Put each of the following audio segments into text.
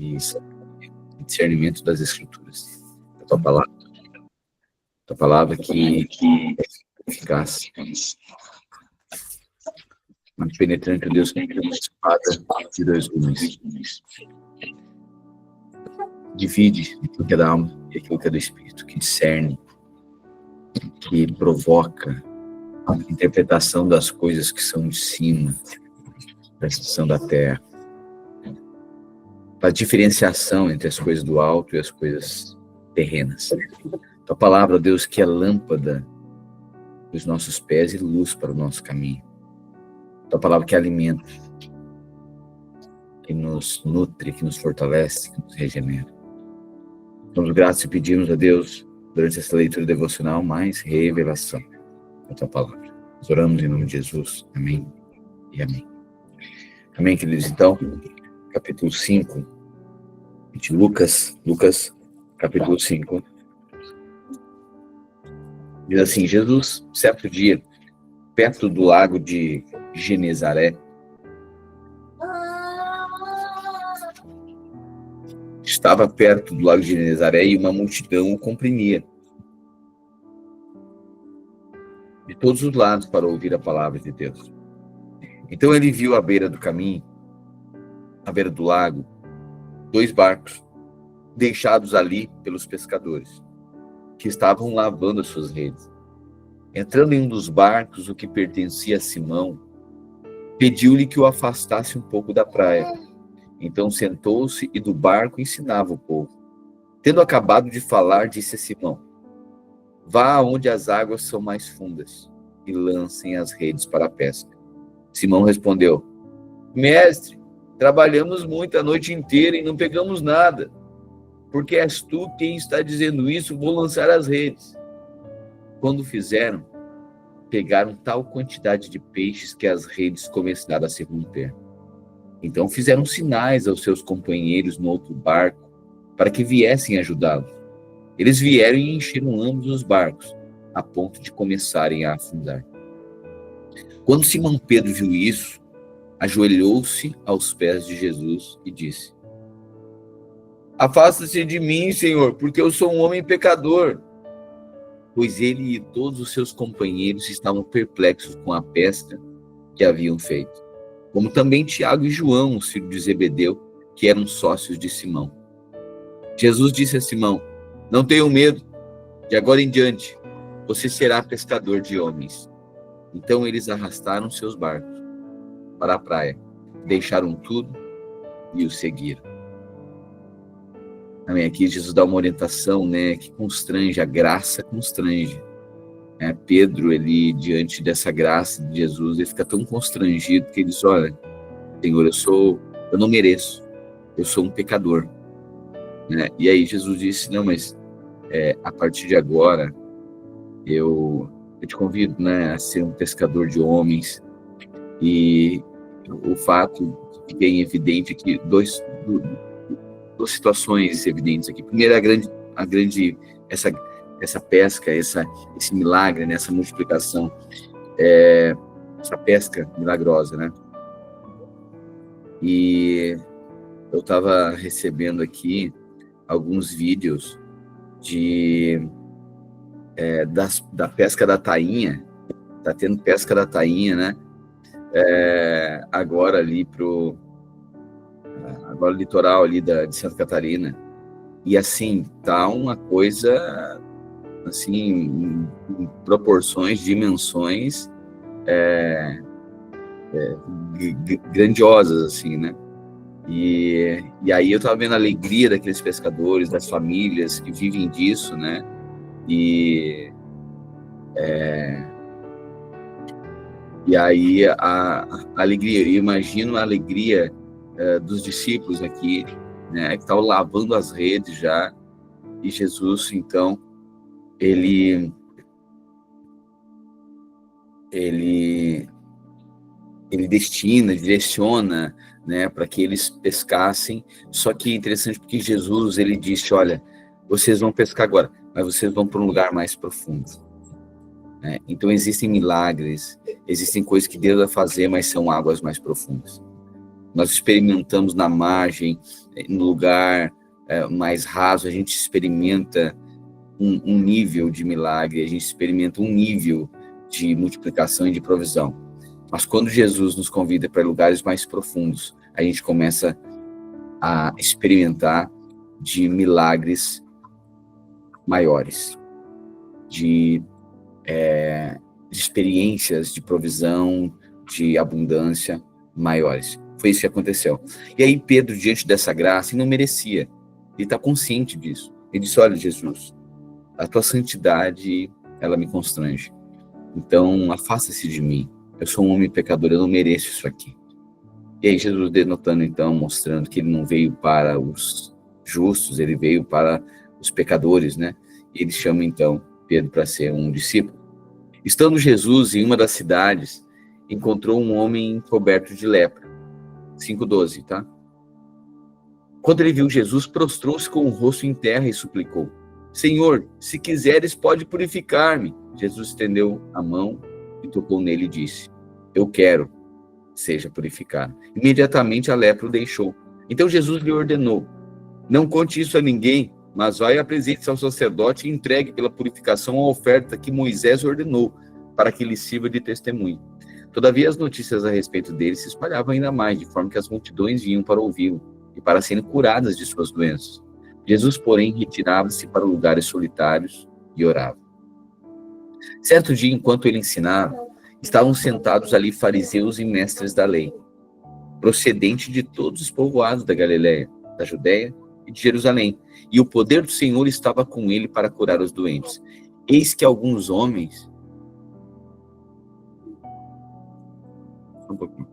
e discernimento das Escrituras. A tua palavra que é eficaz, mas penetrante, Deus, que é uma espada de dois gumes. Divide aquilo que é da alma e aquilo que é do Espírito, que discerne, que provoca a interpretação das coisas que são de cima, da situação da terra, a diferenciação entre as coisas do alto e as coisas terrenas. Tua palavra, Deus, que é lâmpada dos nossos pés e luz para o nosso caminho. Tua palavra que é alimento, que nos nutre, que nos fortalece, que nos regenera. Somos gratos e pedimos a Deus, durante essa leitura devocional, mais revelação da tua palavra. Nós oramos em nome de Jesus. Amém e amém. Amém, queridos. Então, capítulo 5 de Lucas, capítulo 5. Diz assim: Jesus, certo dia, perto do lago de Genezaré, estava perto do lago de Genezaré e uma multidão o comprimia de todos os lados para ouvir a palavra de Deus. Então ele viu à beira do caminho, à beira do lago, 2 barcos deixados ali pelos pescadores, que estavam lavando as suas redes. Entrando em um dos barcos, o que pertencia a Simão, pediu-lhe que o afastasse um pouco da praia. Então sentou-se e do barco ensinava o povo. Tendo acabado de falar, disse a Simão: vá aonde as águas são mais fundas e lancem as redes para a pesca. Simão respondeu: mestre, trabalhamos muito a noite inteira e não pegamos nada. Porque és tu quem está dizendo isso, vou lançar as redes. Quando fizeram, pegaram tal quantidade de peixes que as redes começaram a se romper. Então fizeram sinais aos seus companheiros no outro barco para que viessem ajudá-los. Eles vieram e encheram ambos os barcos, a ponto de começarem a afundar. Quando Simão Pedro viu isso, ajoelhou-se aos pés de Jesus e disse: afasta-se de mim, Senhor, porque eu sou um homem pecador. Pois ele e todos os seus companheiros estavam perplexos com a pesca que haviam feito, como também Tiago e João, os filhos de Zebedeu, que eram sócios de Simão. Jesus disse a Simão: não tenham medo, de agora em diante você será pescador de homens. Então eles arrastaram seus barcos para a praia, deixaram tudo e o seguiram. Amém. Aqui Jesus dá uma orientação, né, que constrange, a graça constrange. Pedro, ele, diante dessa graça de Jesus, ele fica tão constrangido que ele diz: olha, Senhor, eu não mereço, eu sou um pecador. Né? E aí Jesus disse: não, mas a partir de agora, eu te convido, né, a ser um pescador de homens. E o fato que fica em evidente aqui, duas situações evidentes aqui. Primeiro, essa pesca, esse milagre, né, essa multiplicação, essa pesca milagrosa, né? E eu estava recebendo aqui alguns vídeos da pesca da tainha. Tá tendo pesca da tainha, né? Agora ali agora o litoral ali de Santa Catarina. E assim, tá uma coisa assim, em proporções, dimensões grandiosas, assim, né? E aí eu tava vendo a alegria daqueles pescadores, das famílias que vivem disso, né? E aí a alegria, eu imagino a alegria dos discípulos aqui, né, que estavam lavando as redes já, e Jesus, então, ele direciona, né, para que eles pescassem. Só que é interessante porque Jesus, ele disse: olha, vocês vão pescar agora, mas vocês vão para um lugar mais profundo. Então existem milagres, existem coisas que Deus vai fazer, mas são águas mais profundas. Nós experimentamos na margem, no lugar mais raso, a gente experimenta um nível de milagre, a gente experimenta um nível de multiplicação e de provisão. Mas quando Jesus nos convida para lugares mais profundos, a gente começa a experimentar de milagres maiores, de experiências de provisão, de abundância maiores. Foi isso que aconteceu. E aí Pedro, diante dessa graça, não merecia. Ele está consciente disso. Ele disse, olha, Jesus, a tua santidade, ela me constrange. Então, afasta-se de mim. Eu sou um homem pecador, eu não mereço isso aqui. E aí Jesus denotando, então, mostrando que ele não veio para os justos, ele veio para os pecadores, né? E ele chama, então, Pedro para ser um discípulo. Estando Jesus em uma das cidades, encontrou um homem coberto de lepra. 5:12, tá? Quando ele viu Jesus, prostrou-se com o rosto em terra e suplicou, Senhor, se quiseres, pode purificar-me. Jesus estendeu a mão e tocou nele e disse, eu quero, seja purificado. Imediatamente a lepra o deixou. Então Jesus lhe ordenou, não conte isso a ninguém, mas vai e apresente-se ao sacerdote e entregue pela purificação a oferta que Moisés ordenou, para que lhe sirva de testemunho. Todavia as notícias a respeito dele se espalhavam ainda mais, de forma que as multidões vinham para ouvi-lo e para serem curadas de suas doenças. Jesus, porém, retirava-se para lugares solitários e orava. Certo dia, enquanto ele ensinava, estavam sentados ali fariseus e mestres da lei, procedente de todos os povoados da Galileia, da Judeia e de Jerusalém, e o poder do Senhor estava com ele para curar os doentes. Eis que alguns homens... Um pouquinho.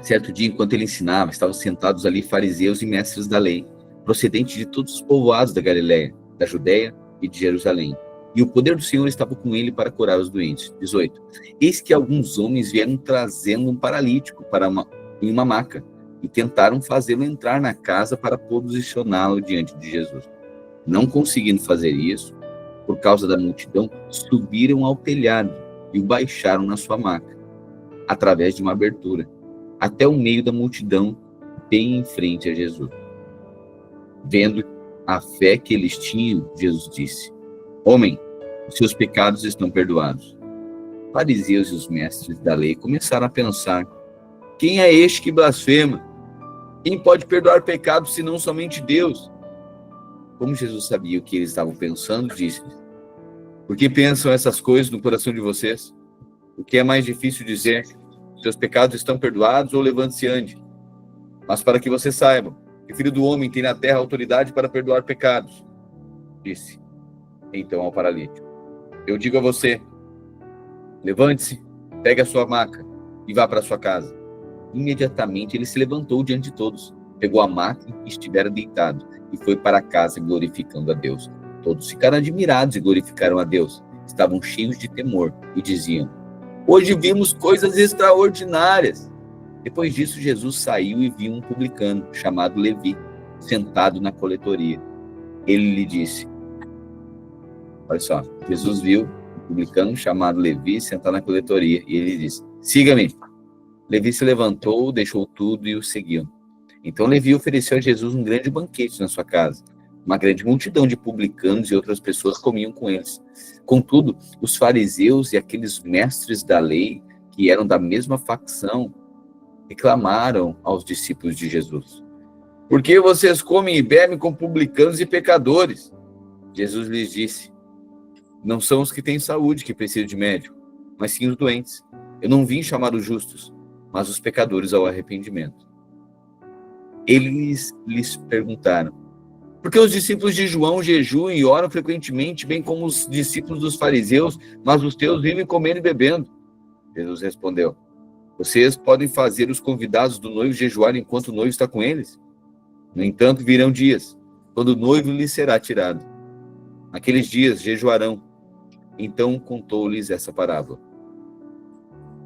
Certo dia, enquanto ele ensinava, estavam sentados ali fariseus e mestres da lei, procedentes de todos os povoados da Galileia, da Judeia e de Jerusalém. E o poder do Senhor estava com ele para curar os doentes. 18. Eis que alguns homens vieram trazendo um paralítico em uma maca e tentaram fazê-lo entrar na casa para posicioná-lo diante de Jesus. Não conseguindo fazer isso, por causa da multidão, subiram ao telhado e o baixaram na sua maca, através de uma abertura, até o meio da multidão, bem em frente a Jesus. Vendo a fé que eles tinham, Jesus disse, homem, os seus pecados estão perdoados. Os fariseus e os mestres da lei começaram a pensar, quem é este que blasfema? Quem pode perdoar pecados senão somente Deus? Como Jesus sabia o que eles estavam pensando, disse-lhes, por que pensam essas coisas no coração de vocês? O que é mais difícil dizer, seus pecados estão perdoados ou levante-se e ande? Mas para que vocês saibam, que o Filho do Homem tem na terra autoridade para perdoar pecados, disse então ao paralítico, eu digo a você, levante-se, pegue a sua maca e vá para sua casa. Imediatamente ele se levantou diante de todos, pegou a maca e estivera deitado, e foi para casa glorificando a Deus. Todos ficaram admirados e glorificaram a Deus. Estavam cheios de temor e diziam, hoje vimos coisas extraordinárias. Depois disso, Jesus saiu e viu um publicano, chamado Levi, sentado na coletoria. Ele lhe disse, olha só, Jesus viu um publicano chamado Levi, sentado na coletoria, e ele disse, siga-me. Levi se levantou, deixou tudo e o seguiu. Então Levi ofereceu a Jesus um grande banquete na sua casa. Uma grande multidão de publicanos e outras pessoas comiam com eles. Contudo, os fariseus e aqueles mestres da lei, que eram da mesma facção, reclamaram aos discípulos de Jesus. Por que vocês comem e bebem com publicanos e pecadores? Jesus lhes disse, não são os que têm saúde que precisam de médico, mas sim os doentes. Eu não vim chamar os justos, mas os pecadores ao arrependimento. Eles lhes perguntaram: por que os discípulos de João jejuam e oram frequentemente, bem como os discípulos dos fariseus, mas os teus vivem comendo e bebendo? Jesus respondeu: vocês podem fazer os convidados do noivo jejuar enquanto o noivo está com eles? No entanto, virão dias, quando o noivo lhes será tirado. Naqueles dias jejuarão. Então contou-lhes essa parábola.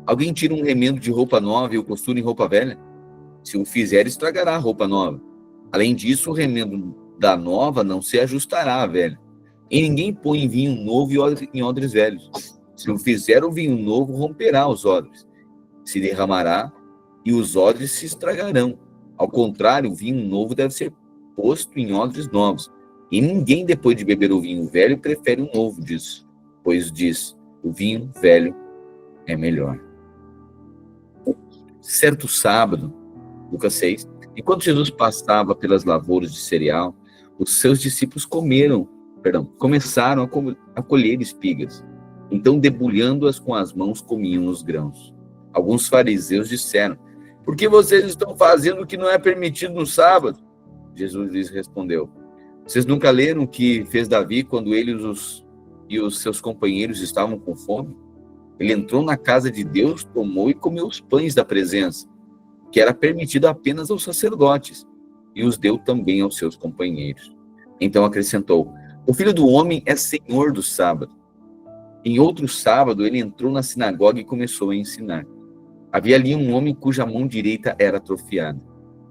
Alguém tira um remendo de roupa nova e o costura em roupa velha? Se o fizer, estragará a roupa nova. Além disso, o remendo da nova não se ajustará à velha. E ninguém põe vinho novo em odres velhos. Se o fizer, o vinho novo romperá os odres, se derramará e os odres se estragarão. Ao contrário, o vinho novo deve ser posto em odres novos. E ninguém, depois de beber o vinho velho, prefere o novo disso, pois diz: o vinho velho é melhor. Certo sábado, Lucas 6, enquanto Jesus passava pelas lavouras de cereal, os seus discípulos começaram a colher espigas. Então, debulhando-as com as mãos, comiam os grãos. Alguns fariseus disseram: por que vocês estão fazendo o que não é permitido no sábado? Jesus lhes respondeu: vocês nunca leram o que fez Davi quando ele e os seus companheiros estavam com fome? Ele entrou na casa de Deus, tomou e comeu os pães da presença, que era permitido apenas aos sacerdotes, e os deu também aos seus companheiros. Então acrescentou: o Filho do Homem é Senhor do sábado. Em outro sábado, ele entrou na sinagoga e começou a ensinar. Havia ali um homem cuja mão direita era atrofiada.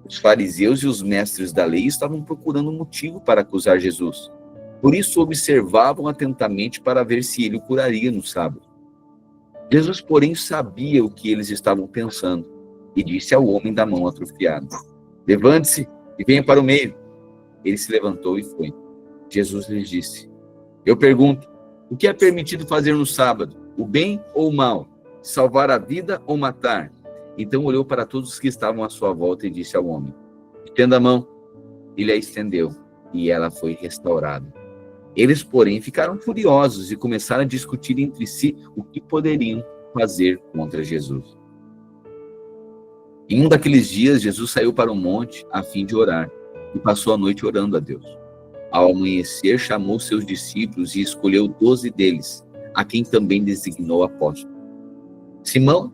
Os fariseus e os mestres da lei estavam procurando um motivo para acusar Jesus. Por isso observavam atentamente para ver se ele o curaria no sábado. Jesus, porém, sabia o que eles estavam pensando e disse ao homem da mão atrofiada: levante-se e venha para o meio. Ele se levantou e foi. Jesus lhes disse: eu pergunto, o que é permitido fazer no sábado? O bem ou o mal? Salvar a vida ou matar? Então olhou para todos os que estavam à sua volta e disse ao homem: estenda a mão. Ele a estendeu e ela foi restaurada. Eles, porém, ficaram furiosos e começaram a discutir entre si o que poderiam fazer contra Jesus. Em um daqueles dias, Jesus saiu para o monte a fim de orar e passou a noite orando a Deus. Ao amanhecer, chamou seus discípulos e escolheu 12 deles, a quem também designou apóstolos. Simão,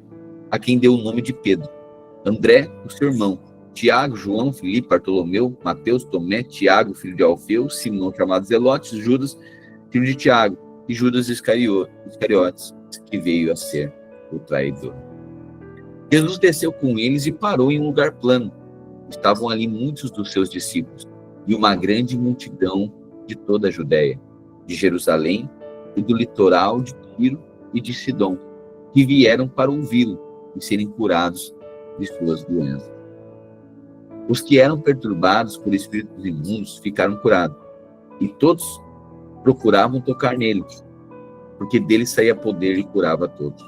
a quem deu o nome de Pedro; André, o seu irmão; Tiago, João, Filipe, Bartolomeu, Mateus, Tomé, Tiago, filho de Alfeu, Simão, chamado Zelotes, Judas, filho de Tiago, e Judas Iscariotes, que veio a ser o traidor. Jesus desceu com eles e parou em um lugar plano. Estavam ali muitos dos seus discípulos e uma grande multidão de toda a Judéia, de Jerusalém e do litoral de Tiro e de Sidom, que vieram para ouvi-lo e serem curados de suas doenças. Os que eram perturbados por espíritos imundos ficaram curados, e todos procuravam tocar nele, porque dele saía poder e curava a todos.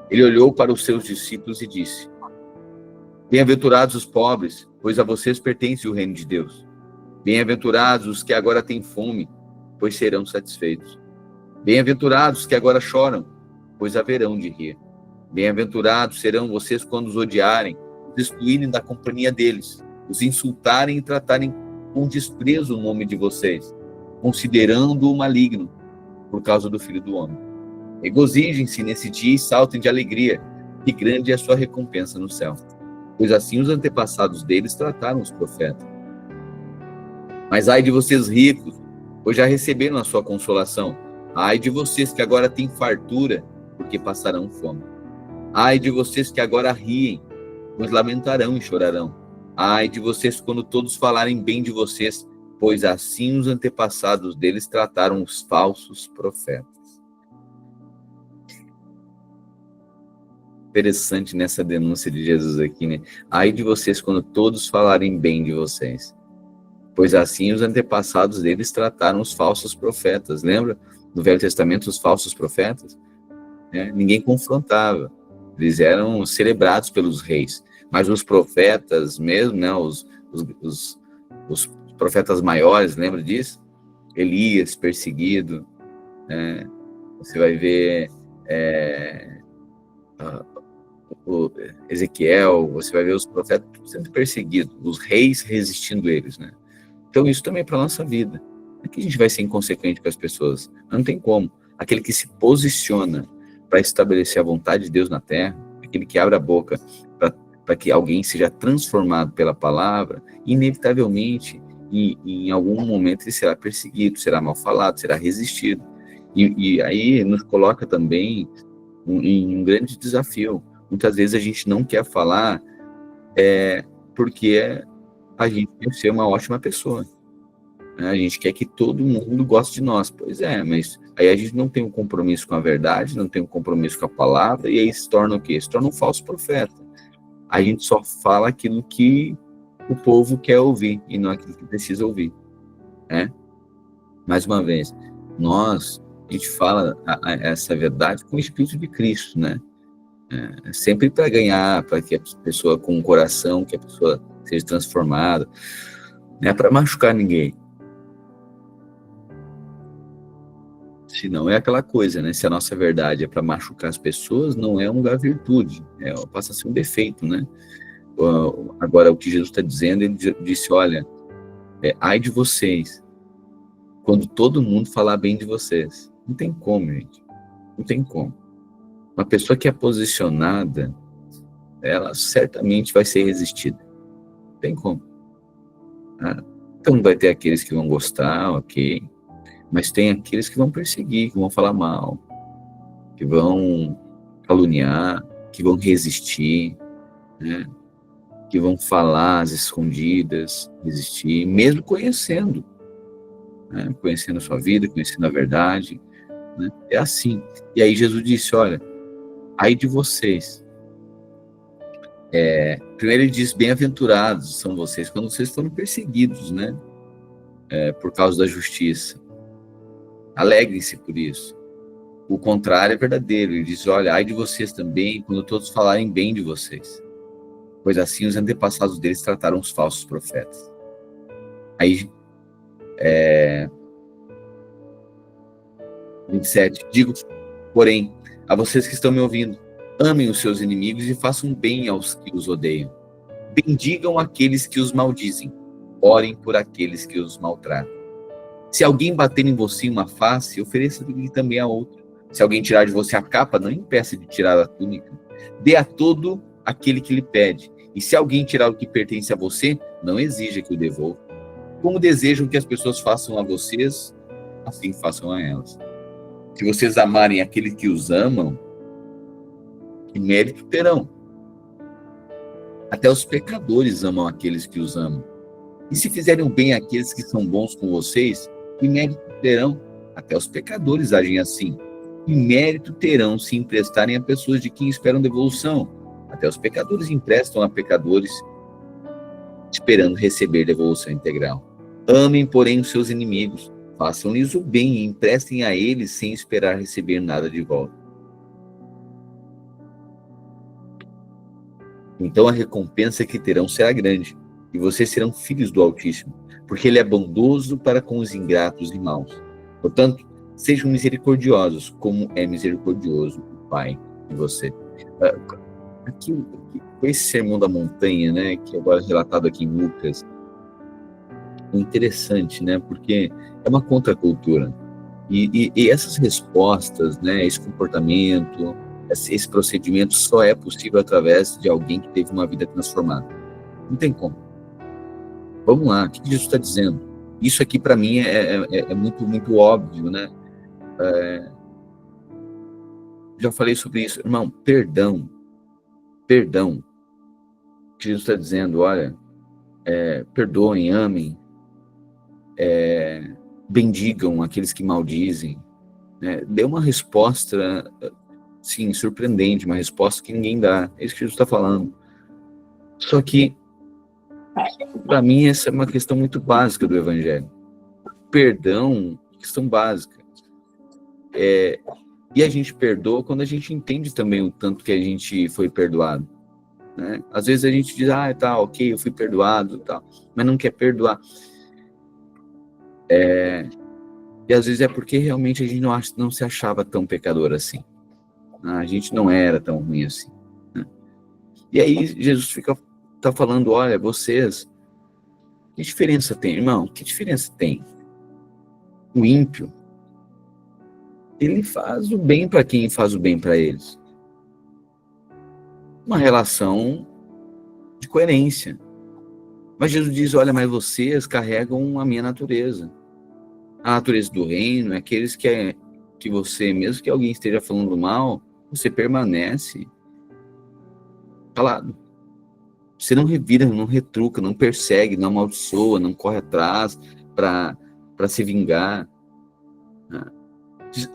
Ele olhou para os seus discípulos e disse: bem-aventurados os pobres, pois a vocês pertence o reino de Deus. Bem-aventurados os que agora têm fome, pois serão satisfeitos. Bem-aventurados os que agora choram, pois haverão de rir. Bem-aventurados serão vocês quando os odiarem, os excluírem da companhia deles, os insultarem e tratarem com desprezo o nome de vocês, considerando-o maligno, por causa do Filho do Homem. Regozijem-se nesse dia e saltem de alegria, que grande é a sua recompensa no céu, pois assim os antepassados deles trataram os profetas. Mas ai de vocês ricos, pois já receberam a sua consolação. Ai de vocês que agora têm fartura, porque passarão fome. Ai de vocês que agora riem, pois lamentarão e chorarão. Ai de vocês quando todos falarem bem de vocês, pois assim os antepassados deles trataram os falsos profetas. Interessante nessa denúncia de Jesus aqui, né? Ai de vocês quando todos falarem bem de vocês, pois assim os antepassados deles trataram os falsos profetas. Lembra? No Velho Testamento, os falsos profetas, né? Ninguém confrontava. Eles eram celebrados pelos reis. Mas os profetas mesmo, né? Os profetas maiores, lembra disso? Elias, perseguido. Né? Você vai ver o Ezequiel, você vai ver os profetas sendo perseguidos, os reis resistindo eles, né? Então isso também é para a nossa vida. Não é que a gente vai ser inconsequente com as pessoas, não tem como. Aquele que se posiciona para estabelecer a vontade de Deus na terra, aquele que abre a boca para que alguém seja transformado pela palavra, inevitavelmente, em algum momento ele será perseguido, será mal falado, será resistido. E aí nos coloca também em um grande desafio. Muitas vezes a gente não quer falar porque a gente quer ser uma ótima pessoa. Né? A gente quer que todo mundo goste de nós. Pois é, mas aí a gente não tem um compromisso com a verdade, não tem um compromisso com a palavra, e aí se torna o quê? Se torna um falso profeta. A gente só fala aquilo que o povo quer ouvir, e não aquilo que precisa ouvir. Né? Mais uma vez, a gente fala essa verdade com o Espírito de Cristo, né? Sempre para ganhar, para que a pessoa com o coração, que a pessoa seja transformada, não é para machucar ninguém. Se não é aquela coisa, né? Se a nossa verdade é para machucar as pessoas, não é uma virtude, passa a ser um defeito, né? Agora, o que Jesus está dizendo, ele disse, olha, ai de vocês, quando todo mundo falar bem de vocês. Não tem como, gente. Não tem como. Uma pessoa que é posicionada, ela certamente vai ser resistida. Não tem como. Então vai ter aqueles que vão gostar, ok, mas tem aqueles que vão perseguir, que vão falar mal, que vão caluniar, que vão resistir, né? Que vão falar às escondidas, resistir, mesmo conhecendo, né? Conhecendo a sua vida, conhecendo a verdade, né? É assim. E aí Jesus disse, olha, ai de vocês. Primeiro ele diz, bem-aventurados são vocês quando vocês foram perseguidos, né? Por causa da justiça. Alegrem-se por isso. O contrário é verdadeiro. Ele diz, olha, ai de vocês também quando todos falarem bem de vocês. Pois assim os antepassados deles trataram os falsos profetas. Aí, 27, digo, porém, a vocês que estão me ouvindo, amem os seus inimigos e façam bem aos que os odeiam. Bendigam aqueles que os maldizem. Orem por aqueles que os maltratam. Se alguém bater em você uma face, ofereça-lhe também a outra. Se alguém tirar de você a capa, não impeça de tirar a túnica. Dê a todo aquele que lhe pede. E se alguém tirar o que pertence a você, não exija que o devolva. Como desejam que as pessoas façam a vocês, assim façam a elas. Se vocês amarem aqueles que os amam, que mérito terão? Até os pecadores amam aqueles que os amam. E se fizerem o bem àqueles que são bons com vocês, que mérito terão? Até os pecadores agem assim. Que mérito terão se emprestarem a pessoas de quem esperam devolução? Até os pecadores emprestam a pecadores, esperando receber devolução integral. Amem, porém, os seus inimigos. Façam-lhes o bem e emprestem a eles sem esperar receber nada de volta. Então a recompensa que terão será grande, e vocês serão filhos do Altíssimo, porque ele é bondoso para com os ingratos e maus. Portanto, sejam misericordiosos, como é misericordioso o Pai de você. Aqui, com esse sermão da montanha, né, que agora é relatado aqui em Lucas, é interessante, né, porque é uma contracultura. E essas respostas, né, esse comportamento, esse procedimento só é possível através de alguém que teve uma vida transformada. Não tem como. Vamos lá, o que Jesus está dizendo? Isso aqui para mim é muito, muito óbvio, né? Já falei sobre isso. Irmão, perdão. O que Jesus está dizendo, olha, perdoem, amem, bendigam aqueles que maldizem. Né? Dê uma resposta, sim, surpreendente, uma resposta que ninguém dá. É isso que Jesus está falando. Só que, para mim, essa é uma questão muito básica do Evangelho. Perdão, questão básica. E a gente perdoa quando a gente entende também o tanto que a gente foi perdoado. Né? Às vezes a gente diz, tá, ok, eu fui perdoado, tá, mas não quer perdoar. E às vezes é porque realmente a gente não se achava tão pecador assim. A gente não era tão ruim assim. Né? E aí Jesus tá falando, olha, vocês, que diferença tem, irmão? Que diferença tem? O ímpio, ele faz o bem para quem faz o bem para eles. Uma relação de coerência. Mas Jesus diz, olha, mas vocês carregam a minha natureza. A natureza do reino é aqueles que você, mesmo que alguém esteja falando mal, você permanece calado. Você não revira, não retruca, não persegue, não amaldiçoa, não corre atrás para se vingar.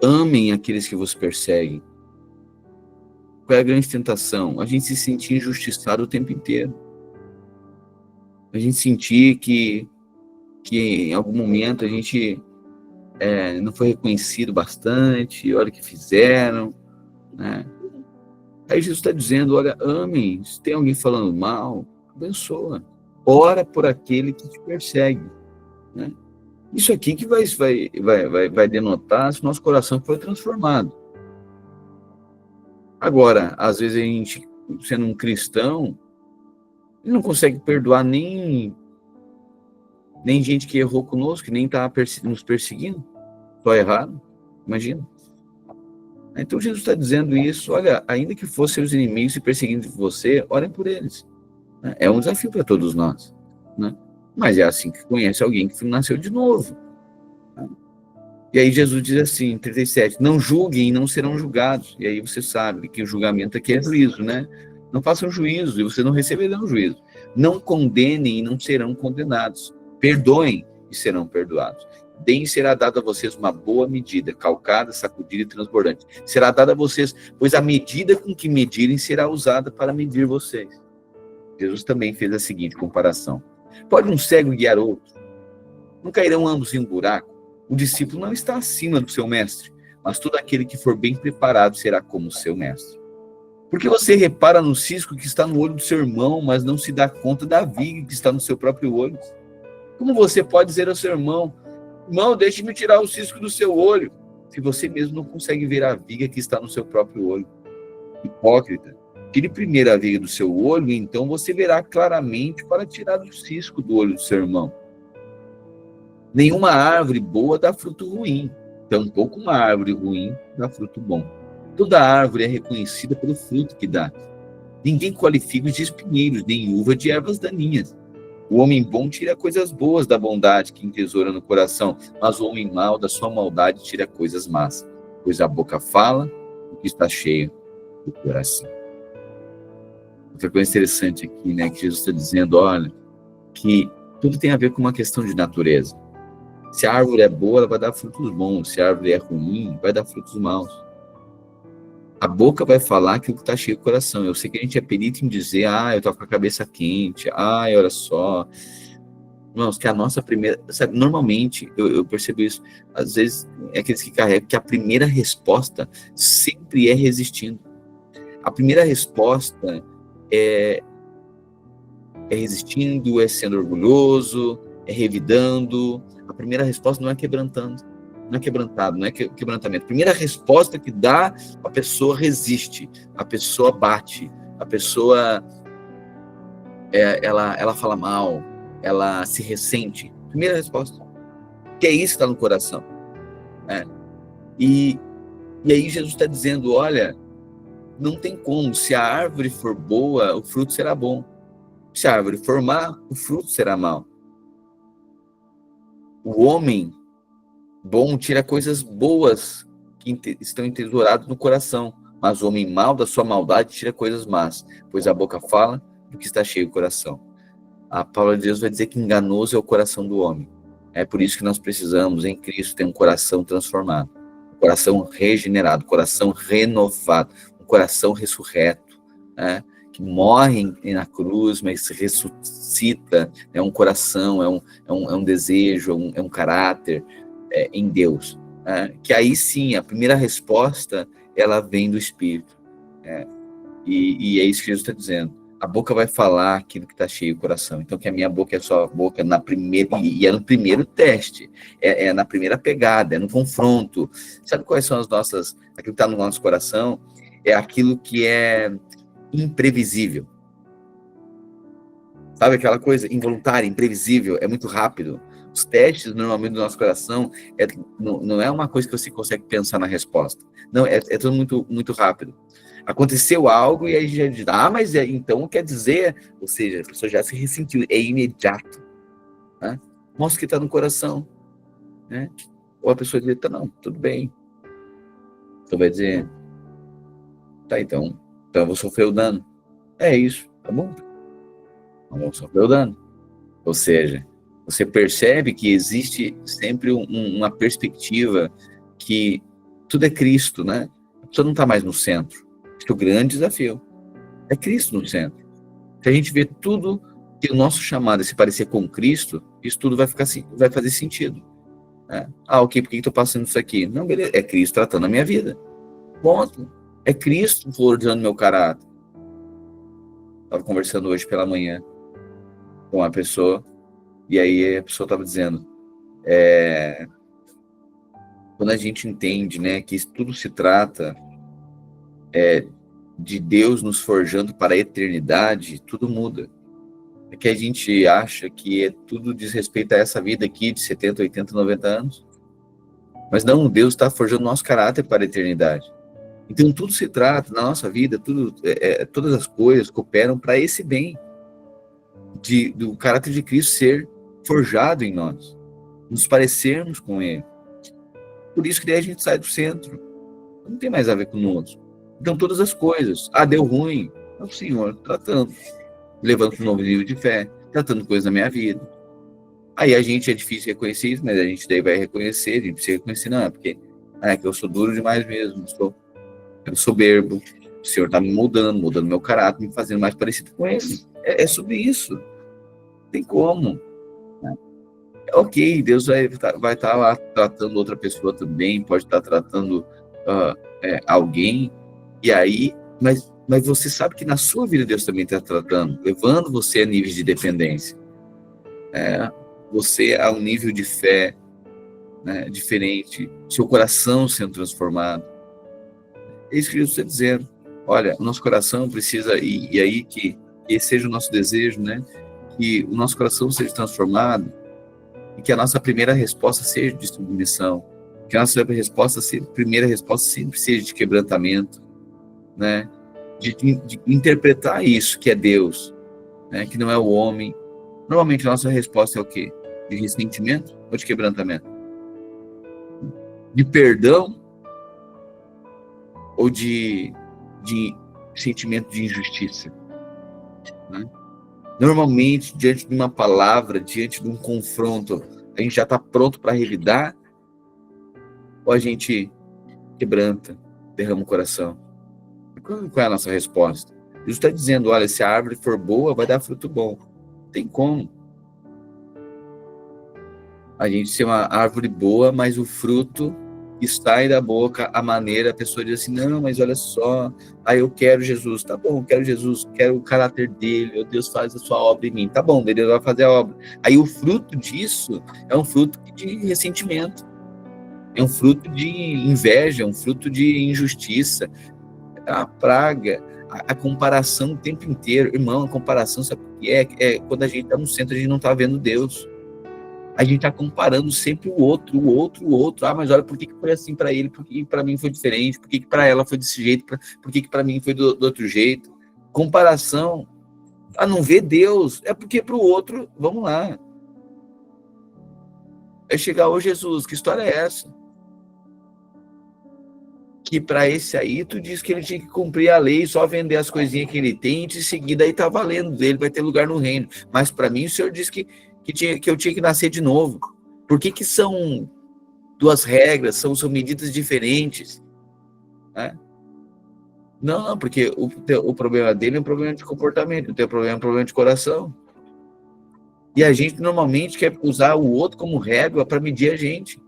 Amem aqueles que vos perseguem. Qual é a grande tentação? A gente se sentir injustiçado o tempo inteiro. A gente sentir que em algum momento a gente não foi reconhecido bastante, olha o que fizeram, né? Aí Jesus está dizendo, olha, amem, se tem alguém falando mal, abençoa. Ora por aquele que te persegue, né? Isso aqui que vai denotar se o nosso coração foi transformado. Agora, às vezes a gente, sendo um cristão, ele não consegue perdoar nem gente que errou conosco, que nem está nos perseguindo, só errado, imagina. Então Jesus está dizendo isso, olha, ainda que fossem os inimigos se perseguindo você, orem por eles. É um desafio para todos nós, né? Mas é assim que conhece alguém que nasceu de novo. E aí Jesus diz assim, 37, não julguem e não serão julgados. E aí você sabe que o julgamento aqui é juízo, né? Não façam juízo e vocês não receberão juízo. Não condenem e não serão condenados. Perdoem e serão perdoados. Deem e será dado a vocês uma boa medida, calcada, sacudida e transbordante. Será dada a vocês, pois a medida com que medirem será usada para medir vocês. Jesus também fez a seguinte comparação. Pode um cego guiar outro? Não cairão ambos em um buraco? O discípulo não está acima do seu mestre, mas todo aquele que for bem preparado será como seu mestre. Porque você repara no cisco que está no olho do seu irmão, mas não se dá conta da viga que está no seu próprio olho? Como você pode dizer ao seu irmão, irmão, deixe-me tirar o cisco do seu olho, se você mesmo não consegue ver a viga que está no seu próprio olho? Hipócrita, tire primeiro a viga do seu olho, e então você verá claramente para tirar o cisco do olho do seu irmão. Nenhuma árvore boa dá fruto ruim, tampouco uma árvore ruim dá fruto bom. Toda árvore é reconhecida pelo fruto que dá. Ninguém colhe figos de espinheiros, nem uva de ervas daninhas. O homem bom tira coisas boas da bondade que entesoura no coração, mas o homem mau da sua maldade tira coisas más, pois a boca fala o que está cheio do coração. Outra coisa interessante aqui, né, que Jesus está dizendo, olha, que tudo tem a ver com uma questão de natureza. Se a árvore é boa, ela vai dar frutos bons. Se a árvore é ruim, vai dar frutos maus. A boca vai falar aquilo que está cheio do coração. Eu sei que a gente é perito em dizer, eu tô com a cabeça quente, olha só. Irmãos, que a nossa primeira... Sabe, normalmente, eu percebo isso, às vezes, é aqueles que carregam, que a primeira resposta sempre é resistindo. A primeira resposta é resistindo, é sendo orgulhoso, é revidando. A primeira resposta não é quebrantando, não é quebrantado, não é quebrantamento. A primeira resposta que dá, a pessoa resiste, a pessoa bate, a pessoa ela fala mal, ela se ressente. Primeira resposta. Que é isso que está no coração. E aí Jesus está dizendo, olha, não tem como, se a árvore for boa, o fruto será bom. Se a árvore for má, o fruto será mau. O homem bom tira coisas boas que estão entesouradas no coração, mas o homem mau da sua maldade tira coisas más, pois a boca fala do que está cheio o coração. A palavra de Deus vai dizer que enganoso é o coração do homem. É por isso que nós precisamos, em Cristo, ter um coração transformado, um coração regenerado, um coração renovado, um coração ressurreto, né? Que morre na cruz, mas se ressuscita, é um coração, é um desejo, é um caráter em Deus. Que aí sim, a primeira resposta, ela vem do Espírito. E é isso que Jesus está dizendo. A boca vai falar aquilo que está cheio do coração. Então, que a minha boca é só a boca na primeira, e é no primeiro teste, é na primeira pegada, é no confronto. Sabe quais são as nossas, aquilo que está no nosso coração? É aquilo que é imprevisível. Sabe aquela coisa involuntária, imprevisível, é muito rápido. Os testes, normalmente, do nosso coração, não é uma coisa que você consegue pensar na resposta. Não, é tudo muito, muito rápido. Aconteceu algo e aí já diz, mas então quer dizer, ou seja, a pessoa já se ressentiu, é imediato. Né? Mostra que está no coração. Né? Ou a pessoa diz, não, tudo bem. Então vai dizer, tá, então eu vou sofrer o dano. É isso, tá bom? Não vou sofrer o dano. Ou seja, você percebe que existe sempre uma perspectiva que tudo é Cristo, né? A pessoa não está mais no centro. Acho que o grande desafio é Cristo no centro. Se a gente vê tudo que o nosso chamado é se parecer com Cristo, isso tudo vai fazer sentido. Né? Ok, por que estou passando isso aqui? Não, beleza, é Cristo tratando a minha vida. Ponto. É Cristo forjando meu caráter. Estava conversando hoje pela manhã com uma pessoa, e aí a pessoa estava dizendo, quando a gente entende, né, que isso tudo se trata de Deus nos forjando para a eternidade, tudo muda. É que a gente acha que tudo diz respeito a essa vida aqui de 70, 80, 90 anos. Mas não, Deus está forjando nosso caráter para a eternidade. Então tudo se trata, na nossa vida, todas as coisas cooperam para esse bem, do caráter de Cristo ser forjado em nós, nos parecermos com Ele. Por isso que daí a gente sai do centro. Não tem mais a ver conosco. Então todas as coisas, deu ruim, é o Senhor tratando, levando para um novo nível de fé, tratando coisas da minha vida. Aí a gente é difícil reconhecer isso, mas a gente daí vai reconhecer, a gente precisa reconhecer, não, é porque que eu sou duro demais mesmo, sou soberbo, o Senhor está me mudando meu caráter, me fazendo mais parecido com Ele. É sobre isso. Não tem como. Né? Ok, Deus vai estar lá tratando outra pessoa também, pode estar tratando alguém, e aí, mas você sabe que na sua vida Deus também está tratando, levando você a níveis de dependência. Você a um nível de fé, né, diferente, seu coração sendo transformado. É isso que Jesus está dizendo. Olha, o nosso coração precisa, e aí que esse seja o nosso desejo, né, que o nosso coração seja transformado e que a nossa primeira resposta seja de submissão, que a nossa primeira resposta sempre seja de quebrantamento, né, de interpretar isso que é Deus, né, que não é o homem. Normalmente a nossa resposta é o quê? De ressentimento ou de quebrantamento? De perdão ou de sentimento de injustiça? Né? Normalmente, diante de uma palavra, diante de um confronto, a gente já está pronto para revidar ou a gente quebranta, derrama o coração? Qual é a nossa resposta? Jesus está dizendo, olha, se a árvore for boa, vai dar fruto bom. Não tem como a gente ser uma árvore boa, mas o fruto que sai da boca, a maneira, a pessoa diz assim, não, mas olha só, eu quero Jesus, tá bom, eu quero Jesus, quero o caráter dele, Deus faz a sua obra em mim, tá bom, Deus vai fazer a obra. Aí o fruto disso é um fruto de ressentimento, é um fruto de inveja, é um fruto de injustiça, é uma praga, a comparação o tempo inteiro. Irmão, a comparação, sabe o que é? Quando a gente está no centro, a gente não está vendo Deus. A gente está comparando sempre o outro. Mas olha, por que foi assim para ele? Por que para mim foi diferente? Por que para ela foi desse jeito? Por que para mim foi do outro jeito? Comparação. Não ver Deus. É porque para o outro, vamos lá. É chegar, ô Jesus, que história é essa? Que para esse aí, tu diz que ele tinha que cumprir a lei, só vender as coisinhas que ele tem, e de seguida aí tá valendo, ele vai ter lugar no reino. Mas para mim, o Senhor disse que eu tinha que nascer de novo. Por que são duas regras, são medidas diferentes? Né? Não, porque o problema dele é um problema de comportamento, o teu problema é um problema de coração. E a gente normalmente quer usar o outro como régua para medir a gente.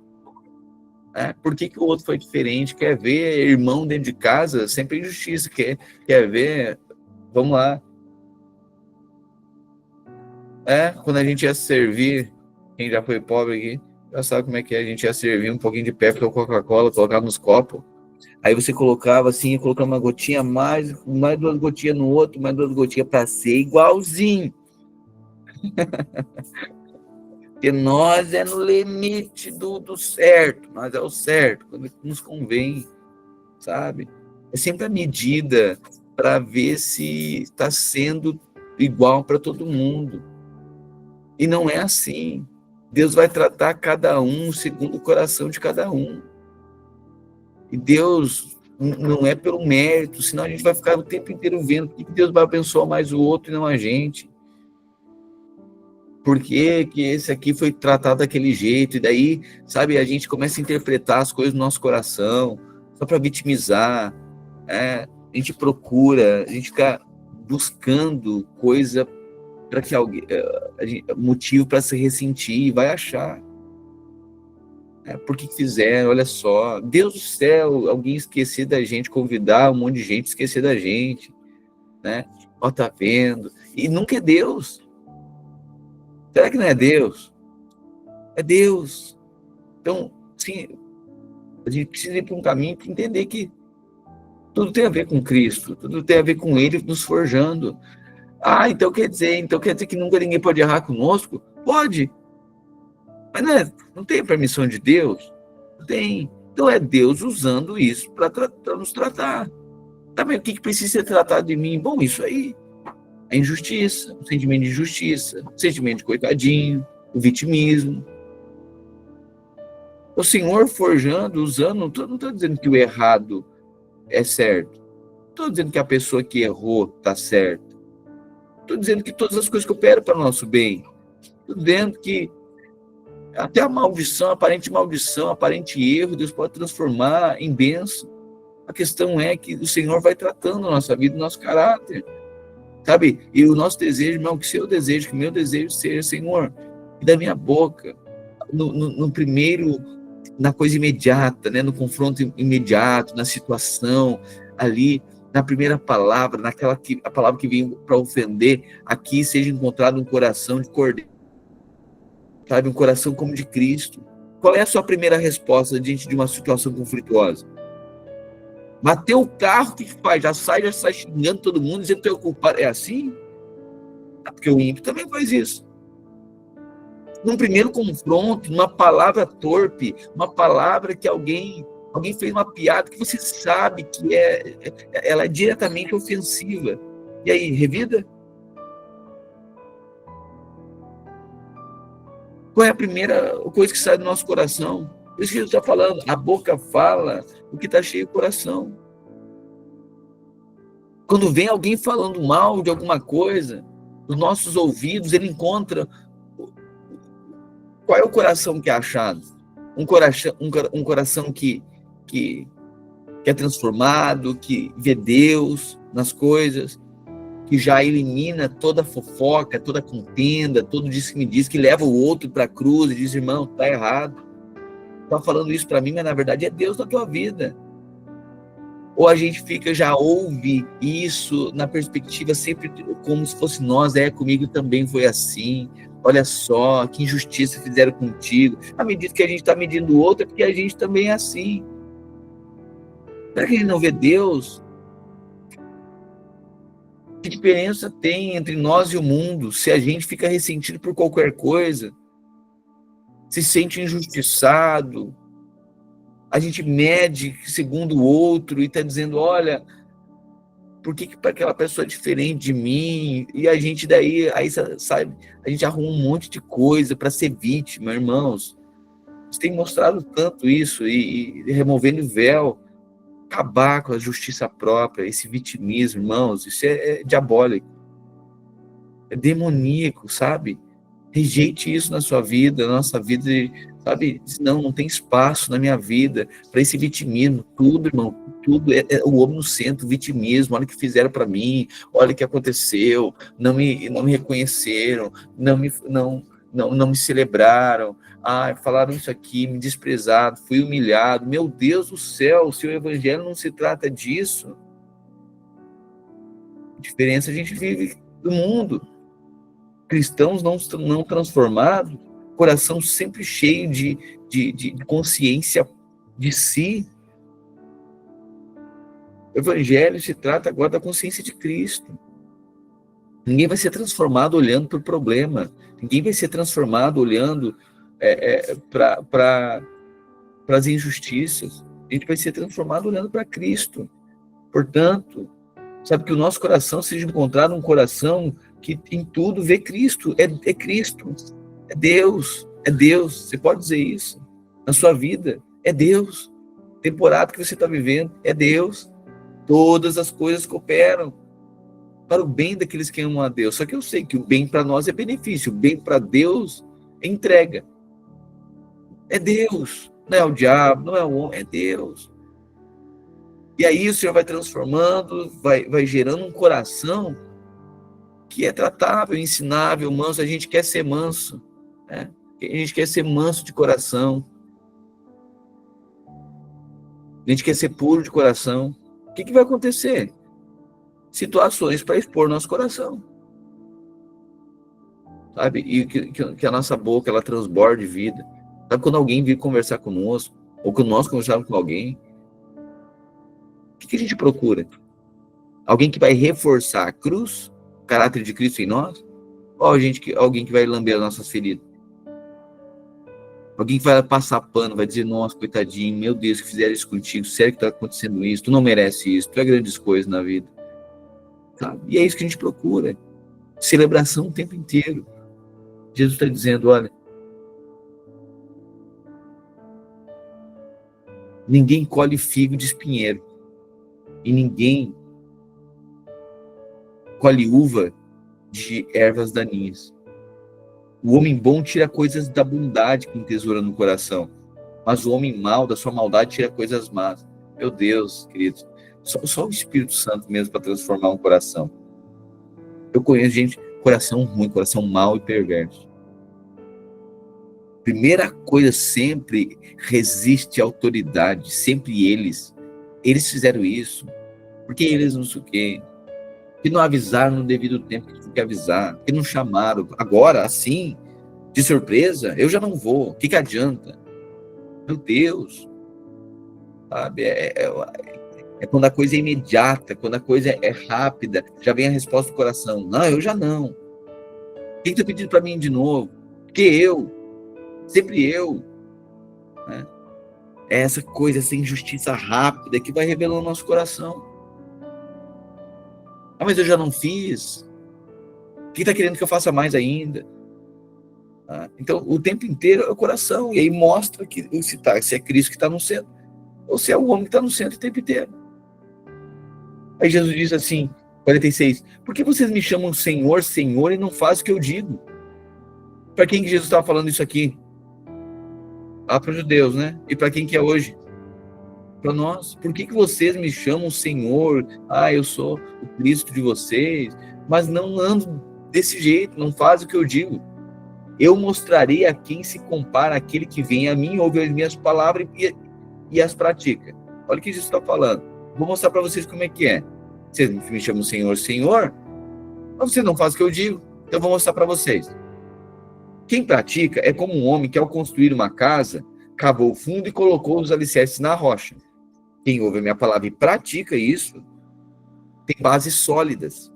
Por que o outro foi diferente? Quer ver irmão dentro de casa? Sempre injustiça. Quer ver? Vamos lá. Quando a gente ia servir, quem já foi pobre aqui, já sabe como é que é. A gente ia servir um pouquinho de Pepsi ou Coca-Cola, colocava nos copos. Aí você colocava assim, ia colocar uma gotinha mais 2 gotinhas no outro, mais 2 gotinhas para ser igualzinho. Porque nós é no limite do certo, nós é o certo, quando nos convém, sabe? É sempre a medida para ver se está sendo igual para todo mundo. E não é assim. Deus vai tratar cada um segundo o coração de cada um. E Deus não é pelo mérito, senão a gente vai ficar o tempo inteiro vendo que Deus vai abençoar mais o outro e não a gente. Por que que esse aqui foi tratado daquele jeito? E daí, sabe, a gente começa a interpretar as coisas no nosso coração, só para vitimizar. A gente procura, a gente fica buscando coisa para que alguém, motivo para se ressentir, e vai achar. Por que fizeram? Olha só, Deus do céu, alguém esquecer da gente, convidar um monte de gente esquecer da gente, né? Ó, tá vendo? E nunca é Deus. Será que não é Deus? É Deus. Então, sim, a gente precisa ir para um caminho para entender que tudo tem a ver com Cristo, tudo tem a ver com Ele nos forjando. Então quer dizer que nunca ninguém pode errar conosco? Pode, mas não tem a permissão de Deus? Não tem. Então é Deus usando isso para nos tratar. Também o que precisa ser tratado de mim? Bom, isso aí. A injustiça, o sentimento de injustiça, o sentimento de coitadinho, o vitimismo. O Senhor forjando, usando, não estou dizendo que o errado é certo. Não estou dizendo que a pessoa que errou está certa. Estou dizendo que todas as coisas cooperam para o nosso bem. Estou dizendo que até a maldição, aparente erro, Deus pode transformar em bênção. A questão é que o Senhor vai tratando a nossa vida, o nosso caráter. Sabe? E o nosso desejo, irmão, que seu desejo, que o meu desejo seja, Senhor, e da minha boca, no primeiro, na coisa imediata, né? No confronto imediato, na situação, ali, na primeira palavra, a palavra que vem para ofender, aqui seja encontrado um coração de cordeiro, sabe? Um coração como de Cristo. Qual é a sua primeira resposta diante de uma situação conflituosa? Bateu o carro, o que faz? Já sai xingando todo mundo, dizendo que eu culpado. É assim? Porque o ímpio também faz isso. Num primeiro confronto, uma palavra torpe, uma palavra que alguém fez uma piada que você sabe que ela é diretamente ofensiva. E aí, revida? Qual é a primeira coisa que sai do nosso coração? Por isso que Jesus está falando, a boca fala o que está cheio do coração. Quando vem alguém falando mal de alguma coisa, nos nossos ouvidos, ele encontra qual é o coração que é achado? Um coração que é transformado, que vê Deus nas coisas, que já elimina toda fofoca, toda contenda, todo disse-me-diz, que leva o outro para a cruz e diz, irmão, está errado. Está falando isso para mim, mas na verdade é Deus na tua vida. Ou a gente já ouve isso na perspectiva sempre como se fosse nós, comigo também foi assim, olha só, que injustiça fizeram contigo. À medida que a gente está medindo o outro, é porque a gente também é assim. Será que a gente não vê Deus? Que diferença tem entre nós e o mundo se a gente fica ressentido por qualquer coisa, se sente injustiçado, a gente mede segundo o outro e está dizendo, olha, por que para aquela pessoa é diferente de mim? E a gente aí sabe, a gente arruma um monte de coisa para ser vítima, irmãos. Você tem mostrado tanto isso e removendo o véu, acabar com a justiça própria, esse vitimismo, irmãos, isso é diabólico, é demoníaco, sabe? Rejeite isso na sua vida, na nossa vida, sabe? Não tem espaço na minha vida para esse vitimismo, tudo, irmão, tudo é o homem no centro, vitimismo, olha o que fizeram para mim, olha o que aconteceu, não me reconheceram, não me celebraram, falaram isso aqui, me desprezaram, fui humilhado, meu Deus do céu, o seu evangelho não se trata disso. A diferença a gente vive do mundo. Cristãos não transformados, coração sempre cheio de consciência de si. O evangelho se trata agora da consciência de Cristo. Ninguém vai ser transformado olhando para o problema. Ninguém vai ser transformado olhando para as injustiças. A gente vai ser transformado olhando para Cristo. Portanto, sabe, que o nosso coração seja encontrado um coração que em tudo vê Cristo. É Cristo. É Deus. É Deus. Você pode dizer isso na sua vida. É Deus. Temporada que você está vivendo. É Deus. Todas as coisas cooperam para o bem daqueles que amam a Deus. Só que eu sei que o bem para nós é benefício. O bem para Deus é entrega. É Deus. Não é o diabo, não é o homem. É Deus. E aí o Senhor vai transformando, vai gerando um coração que é tratável, ensinável, manso. A gente quer ser manso, né? A gente quer ser manso de coração. A gente quer ser puro de coração. O que vai acontecer? Situações para expor nosso coração, sabe? E que a nossa boca, ela transborde vida. Sabe, quando alguém vir conversar conosco, ou quando nós conversarmos com alguém, o que a gente procura? Alguém que vai reforçar a cruz, o caráter de Cristo em nós? Ou alguém que vai lamber as nossas feridas? Alguém que vai passar pano, vai dizer, nossa, coitadinho, meu Deus, que fizeram isso contigo, sério que está acontecendo isso, tu não merece isso, tu é grandes coisas na vida. Sabe? E é isso que a gente procura. Celebração o tempo inteiro. Jesus está dizendo, olha, ninguém colhe figo de espinheiro. E ninguém colhe uva de ervas daninhas. O homem bom tira coisas da bondade que entesoura no coração. Mas o homem mau, da sua maldade, tira coisas más. Meu Deus, queridos. Só o Espírito Santo mesmo para transformar um coração. Eu conheço gente, coração ruim, coração mau e perverso. Primeira coisa, sempre resiste à autoridade. Sempre eles. Eles fizeram isso. Porque eles não sei o quê. Que não avisaram no devido tempo que tinha que avisar. Que não chamaram. Agora, assim, de surpresa, eu já não vou. O que adianta? Meu Deus. Sabe? É quando a coisa é imediata, quando a coisa é rápida, já vem a resposta do coração. Não, eu já não. Quem está pedindo para mim de novo? Porque eu, sempre eu. Né? É essa coisa, essa injustiça rápida que vai revelando o nosso coração. Ah, mas eu já não fiz. Quem está querendo que eu faça mais ainda? Então, o tempo inteiro é o coração. E aí mostra que se é Cristo que está no centro, ou se é o homem que está no centro o tempo inteiro. Aí Jesus diz assim, 46, por que vocês me chamam Senhor, Senhor e não fazem o que eu digo? Para quem que Jesus estava falando isso aqui? Para os judeus, né? E para quem que é hoje? Para nós. Por que vocês me chamam Senhor? Eu sou o Cristo de vocês, mas não ando desse jeito, não faz o que eu digo. Eu mostrarei a quem se compara aquele que vem a mim, ouve as minhas palavras e as pratica. Olha o que Jesus está falando. Vou mostrar para vocês como é que é. Vocês me chamam Senhor, Senhor, mas vocês não fazem o que eu digo. Então eu vou mostrar para vocês. Quem pratica é como um homem que, ao construir uma casa, cavou o fundo e colocou os alicerces na rocha. Quem ouve a minha palavra e pratica isso, tem bases sólidas.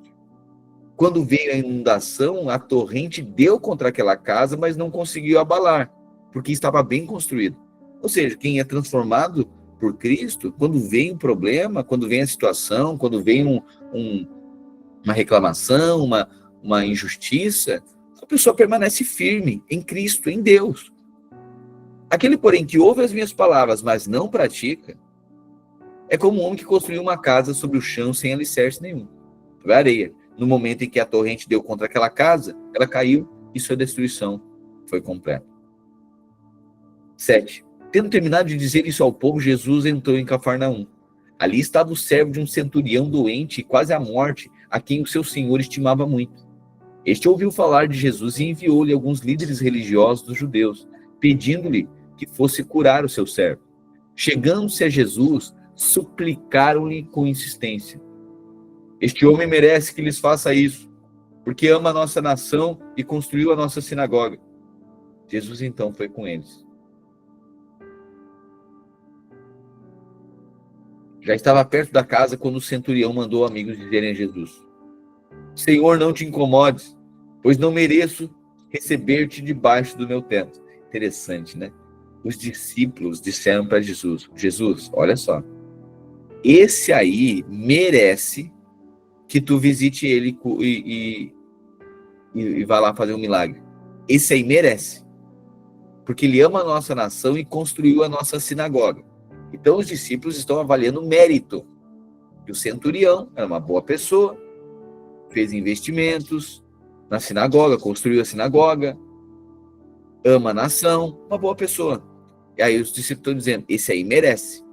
Quando veio a inundação, a torrente deu contra aquela casa, mas não conseguiu abalar, porque estava bem construído. Ou seja, quem é transformado por Cristo, quando vem um problema, quando vem a situação, quando vem uma reclamação, uma injustiça, a pessoa permanece firme em Cristo, em Deus. Aquele, porém, que ouve as minhas palavras, mas não pratica, é como um homem que construiu uma casa sobre o chão sem alicerce nenhum, sobre areia. No momento em que a torrente deu contra aquela casa, ela caiu e sua destruição foi completa. 7. Tendo terminado de dizer isso ao povo, Jesus entrou em Cafarnaum. Ali estava o servo de um centurião doente e quase à morte, a quem o seu senhor estimava muito. Este ouviu falar de Jesus e enviou-lhe alguns líderes religiosos dos judeus, pedindo-lhe que fosse curar o seu servo. Chegando-se a Jesus, suplicaram-lhe com insistência: este homem merece que lhes faça isso, porque ama a nossa nação e construiu a nossa sinagoga. Jesus então foi com eles. Já estava perto da casa quando o centurião mandou amigos dizerem a Jesus: Senhor, não te incomodes, pois não mereço receber-te debaixo do meu teto. Interessante, né? Os discípulos disseram para Jesus, Jesus, olha só, esse aí merece que tu visite ele e vá lá fazer um milagre. Esse aí merece, porque ele ama a nossa nação e construiu a nossa sinagoga. Então os discípulos estão avaliando o mérito. E o centurião era uma boa pessoa, fez investimentos na sinagoga, construiu a sinagoga, ama a nação, uma boa pessoa. E aí os discípulos estão dizendo, esse aí merece.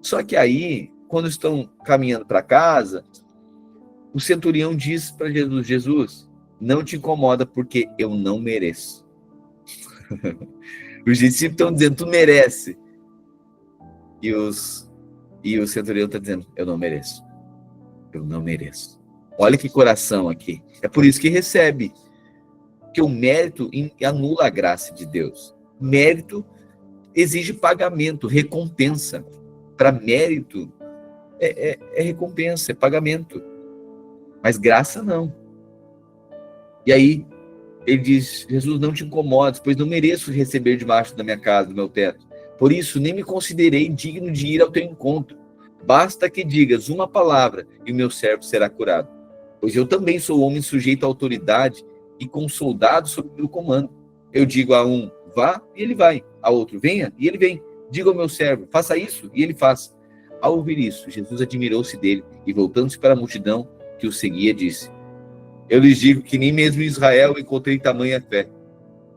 Só que aí, quando estão caminhando para casa, o centurião diz para Jesus, Jesus, não te incomoda porque eu não mereço. Os discípulos estão dizendo, tu merece. E o centurião está dizendo, eu não mereço. Eu não mereço. Olha que coração aqui. É por isso que recebe. Porque o mérito anula a graça de Deus. Mérito exige pagamento, recompensa. Para mérito é recompensa, é pagamento. Mas graça não. E aí ele diz, Jesus, não te incomodes, pois não mereço receber debaixo da minha casa, do meu teto. Por isso nem me considerei digno de ir ao teu encontro. Basta que digas uma palavra e o meu servo será curado. Pois eu também sou homem sujeito à autoridade e com soldados sob meu comando. Eu digo a um, vá, e ele vai. A outro, venha, e ele vem. Diga ao meu servo, faça isso, e ele faz. Ao ouvir isso, Jesus admirou-se dele e, voltando-se para a multidão que o seguia, disse, eu lhes digo que nem mesmo em Israel encontrei tamanha fé.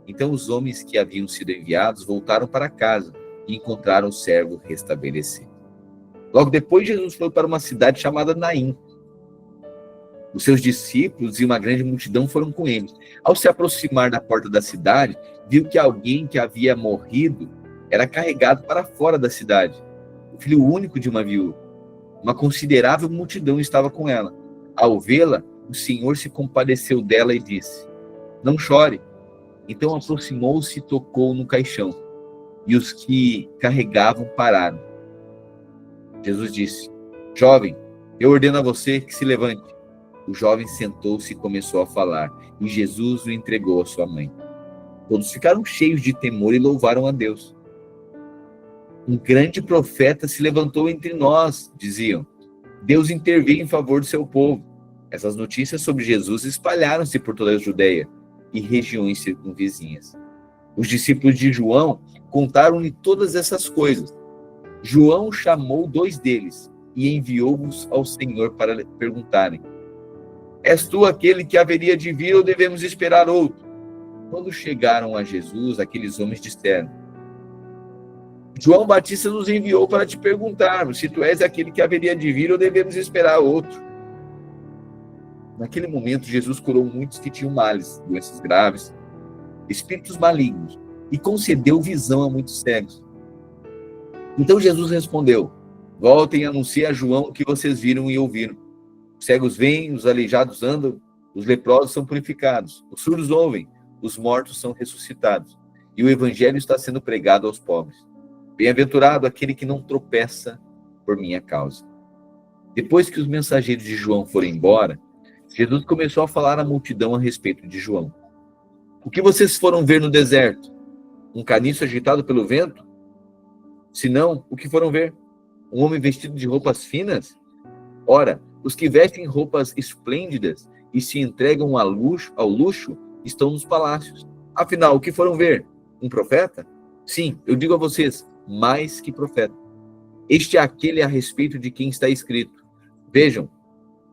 Então os homens que haviam sido enviados voltaram para casa e encontraram o servo restabelecido. Logo depois, Jesus foi para uma cidade chamada Naim. Os seus discípulos e uma grande multidão foram com ele. Ao se aproximar da porta da cidade, viu que alguém que havia morrido era carregado para fora da cidade, o filho único de uma viúva. Uma considerável multidão estava com ela. Ao vê-la, o Senhor se compadeceu dela e disse, não chore. Então aproximou-se e tocou no caixão, e os que carregavam pararam. Jesus disse, jovem, eu ordeno a você que se levante. O jovem sentou-se e começou a falar, e Jesus o entregou à sua mãe. Todos ficaram cheios de temor e louvaram a Deus. Um grande profeta se levantou entre nós, diziam. Deus interveio em favor do seu povo. Essas notícias sobre Jesus espalharam-se por toda a Judeia e regiões circunvizinhas. Os discípulos de João contaram-lhe todas essas coisas. João chamou 2 deles e enviou-os ao Senhor para lhe perguntarem, és tu aquele que haveria de vir ou devemos esperar outro? Quando chegaram a Jesus, aqueles homens disseram, João Batista nos enviou para te perguntarmos se tu és aquele que haveria de vir ou devemos esperar outro. Naquele momento, Jesus curou muitos que tinham males, doenças graves, espíritos malignos, e concedeu visão a muitos cegos. Então Jesus respondeu, voltem e anunciem a João o que vocês viram e ouviram. Os cegos veem, os aleijados andam, os leprosos são purificados, os surdos ouvem, os mortos são ressuscitados, e o evangelho está sendo pregado aos pobres. Bem-aventurado aquele que não tropeça por minha causa. Depois que os mensageiros de João foram embora, Jesus começou a falar à multidão a respeito de João. O que vocês foram ver no deserto? Um caniço agitado pelo vento? Se não, o que foram ver? Um homem vestido de roupas finas? Ora, os que vestem roupas esplêndidas e se entregam ao luxo estão nos palácios. Afinal, o que foram ver? Um profeta? Sim, eu digo a vocês, mais que profeta. Este é aquele a respeito de quem está escrito. Vejam,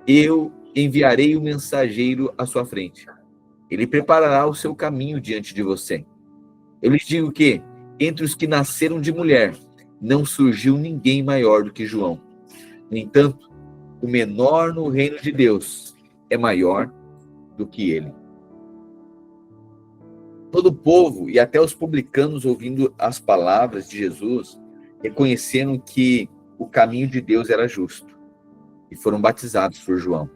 eu enviarei o mensageiro à sua frente. Ele preparará o seu caminho diante de você. Eu lhes digo que, entre os que nasceram de mulher, não surgiu ninguém maior do que João. No entanto, o menor no reino de Deus é maior do que ele. Todo o povo e até os publicanos, ouvindo as palavras de Jesus, reconheceram que o caminho de Deus era justo e foram batizados por João.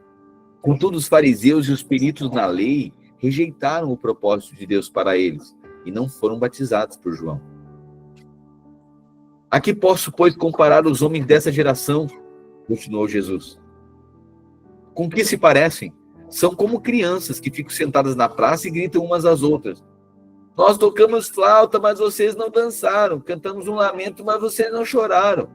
Contudo, os fariseus e os peritos na lei rejeitaram o propósito de Deus para eles e não foram batizados por João. A que posso, pois, comparar os homens dessa geração? Continuou Jesus. Com que se parecem? São como crianças que ficam sentadas na praça e gritam umas às outras. Nós tocamos flauta, mas vocês não dançaram. Cantamos um lamento, mas vocês não choraram.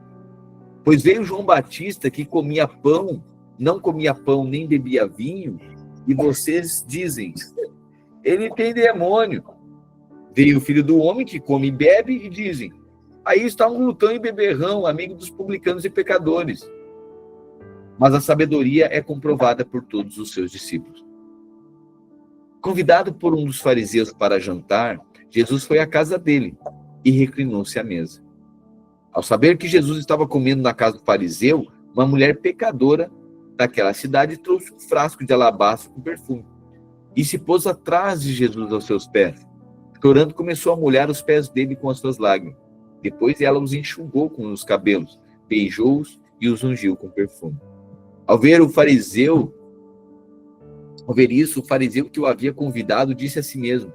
Pois veio João Batista, que comia pão, não comia pão nem bebia vinho, e vocês dizem, ele tem demônio. Veio o Filho do Homem, que come e bebe, e dizem, aí está um glutão e beberrão, amigo dos publicanos e pecadores. Mas a sabedoria é comprovada por todos os seus discípulos. Convidado por um dos fariseus para jantar, Jesus foi à casa dele e reclinou-se à mesa. Ao saber que Jesus estava comendo na casa do fariseu, uma mulher pecadora daquela cidade trouxe um frasco de alabastro com perfume e se pôs atrás de Jesus aos seus pés. Chorando, começou a molhar os pés dele com as suas lágrimas. Depois ela os enxugou com os cabelos, beijou-os e os ungiu com perfume. Ao ver isso, o fariseu que o havia convidado disse a si mesmo,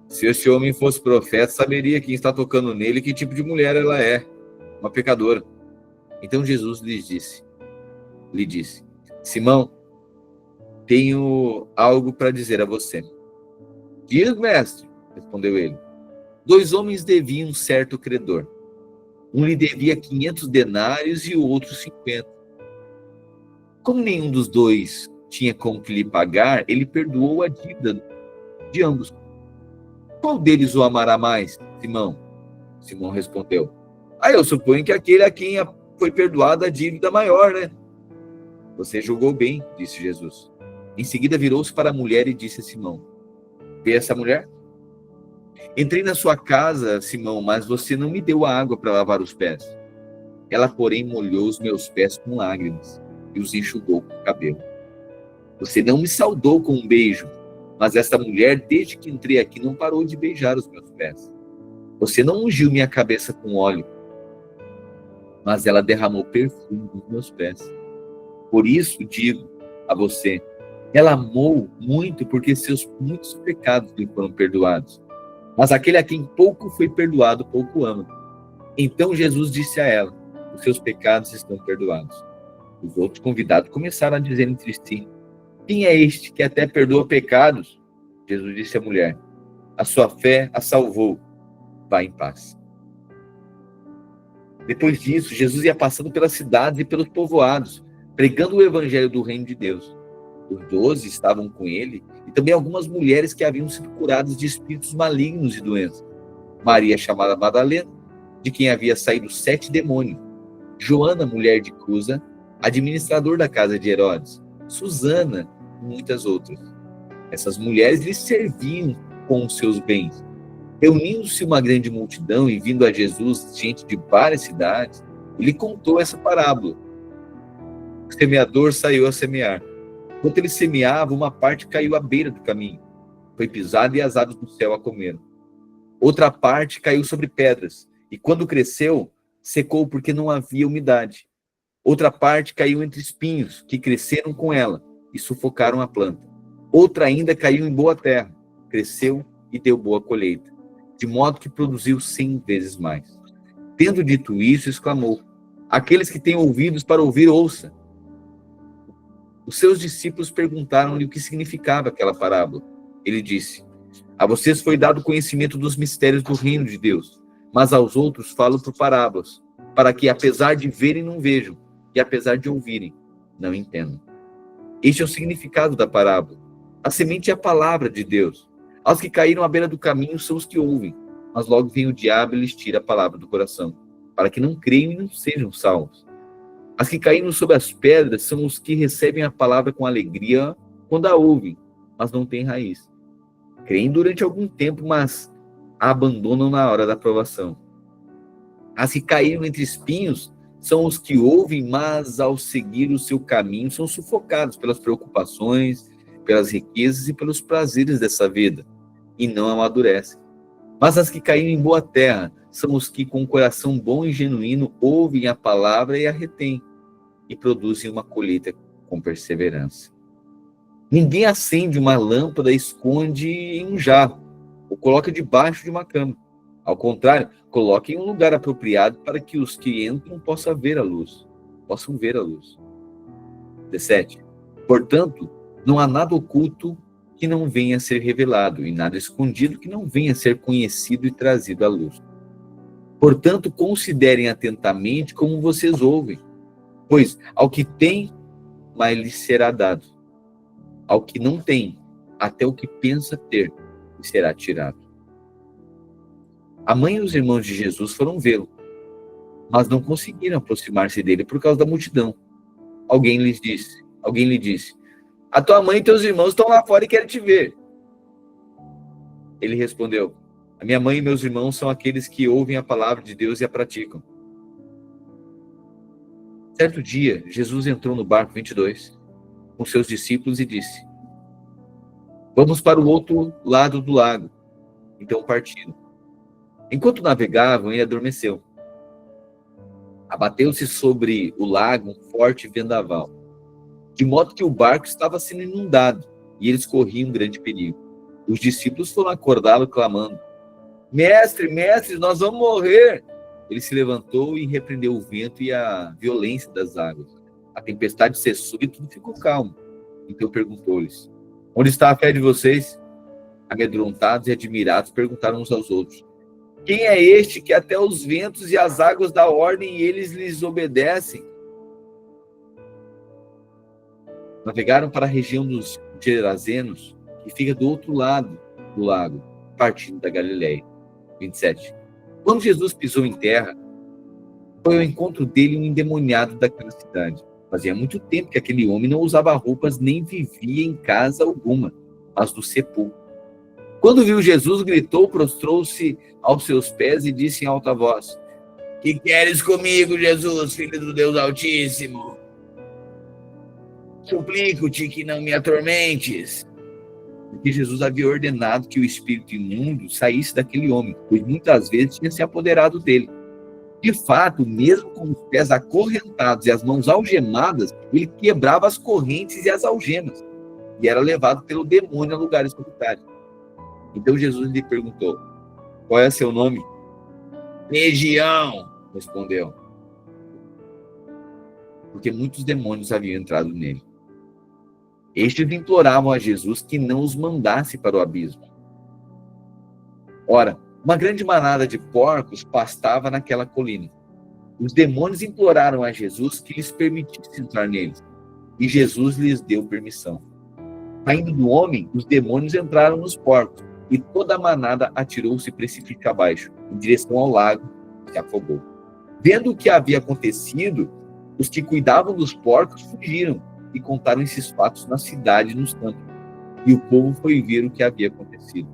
se esse homem fosse profeta, saberia quem está tocando nele e que tipo de mulher ela é, uma pecadora. Então Jesus lhe disse, Simão, tenho algo para dizer a você. Diz, mestre, respondeu ele. 2 homens deviam um certo credor. Um lhe devia 500 denários e o outro 50. Como nenhum dos dois tinha como que lhe pagar, ele perdoou a dívida de ambos. Qual deles o amará mais, Simão? Simão respondeu. Eu suponho que aquele a quem foi perdoada a dívida maior, né? Você julgou bem, disse Jesus. Em seguida virou-se para a mulher e disse a Simão, vê essa mulher? Entrei na sua casa, Simão, mas você não me deu a água para lavar os pés. Ela, porém, molhou os meus pés com lágrimas e os enxugou com o cabelo. Você não me saudou com um beijo, mas esta mulher, desde que entrei aqui, não parou de beijar os meus pés. Você não ungiu minha cabeça com óleo, mas ela derramou perfume nos meus pés. Por isso digo a você, ela amou muito porque seus muitos pecados lhe foram perdoados. Mas aquele a quem pouco foi perdoado, pouco ama. Então Jesus disse a ela, os seus pecados estão perdoados. Os outros convidados começaram a dizer entre si, quem é este que até perdoa pecados? Jesus disse à mulher, a sua fé a salvou, vá em paz. Depois disso, Jesus ia passando pelas cidades e pelos povoados, pregando o evangelho do reino de Deus. Os 12 estavam com ele e também algumas mulheres que haviam sido curadas de espíritos malignos e doenças. Maria, chamada Madalena, de quem havia saído 7 demônios. Joana, mulher de Cusa, administrador da casa de Herodes. Susana e muitas outras. Essas mulheres lhe serviam com os seus bens. Reunindo-se uma grande multidão e vindo a Jesus, gente de várias cidades, ele contou essa parábola. O semeador saiu a semear. Enquanto ele semeava, uma parte caiu à beira do caminho. Foi pisada e as aves do céu a comeram. Outra parte caiu sobre pedras, e quando cresceu, secou porque não havia umidade. Outra parte caiu entre espinhos, que cresceram com ela, e sufocaram a planta. Outra ainda caiu em boa terra, cresceu e deu boa colheita, de modo que produziu 100 vezes mais. Tendo dito isso, exclamou, aqueles que têm ouvidos para ouvir, ouça. Os seus discípulos perguntaram-lhe o que significava aquela parábola. Ele disse, a vocês foi dado conhecimento dos mistérios do reino de Deus, mas aos outros falo por parábolas, para que, apesar de verem, não vejam, e apesar de ouvirem, não entendam. Este é o significado da parábola. A semente é a palavra de Deus. Aos que caíram à beira do caminho são os que ouvem, mas logo vem o diabo e lhes tira a palavra do coração, para que não creiam e não sejam salvos. As que caíram sobre as pedras são os que recebem a palavra com alegria quando a ouvem, mas não têm raiz. Creem durante algum tempo, mas a abandonam na hora da provação. As que caíram entre espinhos são os que ouvem, mas ao seguir o seu caminho são sufocados pelas preocupações, pelas riquezas e pelos prazeres dessa vida, e não amadurecem. Mas as que caíram em boa terra são os que, com um coração bom e genuíno, ouvem a palavra e a retêm, e produzem uma colheita com perseverança. Ninguém acende uma lâmpada e esconde em um jarro, ou coloca debaixo de uma cama. Ao contrário, coloque em um lugar apropriado para que os que entram possam ver a luz. 17. Portanto, Não há nada oculto que não venha a ser revelado, e nada escondido que não venha a ser conhecido e trazido à luz. Portanto, considerem atentamente como vocês ouvem, pois ao que tem, mais lhe será dado. Ao que não tem, até o que pensa ter, lhe será tirado. A mãe e os irmãos de Jesus foram vê-lo, mas não conseguiram aproximar-se dele por causa da multidão. Alguém lhe disse: a tua mãe e teus irmãos estão lá fora e querem te ver. Ele respondeu: a minha mãe e meus irmãos são aqueles que ouvem a palavra de Deus e a praticam. Certo dia, Jesus entrou no barco 22 com seus discípulos e disse: vamos para o outro lado do lago. Então partiram. Enquanto navegavam, ele adormeceu. Abateu-se sobre o lago um forte vendaval, de modo que o barco estava sendo inundado, e eles corriam um grande perigo. Os discípulos foram acordá-lo, clamando: mestre, mestre, nós vamos morrer! Ele se levantou e repreendeu o vento e a violência das águas. A tempestade cessou e tudo ficou calmo. Então perguntou-lhes: onde está a fé de vocês? Amedrontados e admirados, perguntaram uns aos outros: quem é este que até os ventos e as águas dá ordem e eles lhes obedecem? Navegaram para a região dos Gerazenos, que fica do outro lado do lago, partindo da Galileia. 27. Quando Jesus pisou em terra, foi ao encontro dele um endemoniado daquela cidade. Fazia muito tempo que aquele homem não usava roupas nem vivia em casa alguma, mas do sepulcro. Quando viu Jesus, gritou, prostrou-se aos seus pés e disse em alta voz: que queres comigo, Jesus, filho do Deus Altíssimo? Suplico-te que não me atormentes. Porque Jesus havia ordenado que o espírito imundo saísse daquele homem, pois muitas vezes tinha se apoderado dele. De fato, mesmo com os pés acorrentados e as mãos algemadas, ele quebrava as correntes e as algemas, e era levado pelo demônio a lugares solitários. Então Jesus lhe perguntou: qual é seu nome? Legião, respondeu, porque muitos demônios haviam entrado nele. Estes imploravam a Jesus que não os mandasse para o abismo. Ora, uma grande manada de porcos pastava naquela colina. Os demônios imploraram a Jesus que lhes permitisse entrar neles, e Jesus lhes deu permissão. Saindo do homem, os demônios entraram nos porcos, e toda a manada atirou-se precipício abaixo, em direção ao lago, e se afogou. Vendo o que havia acontecido, os que cuidavam dos porcos fugiram e contaram esses fatos na cidade e nos campos. E o povo foi ver o que havia acontecido.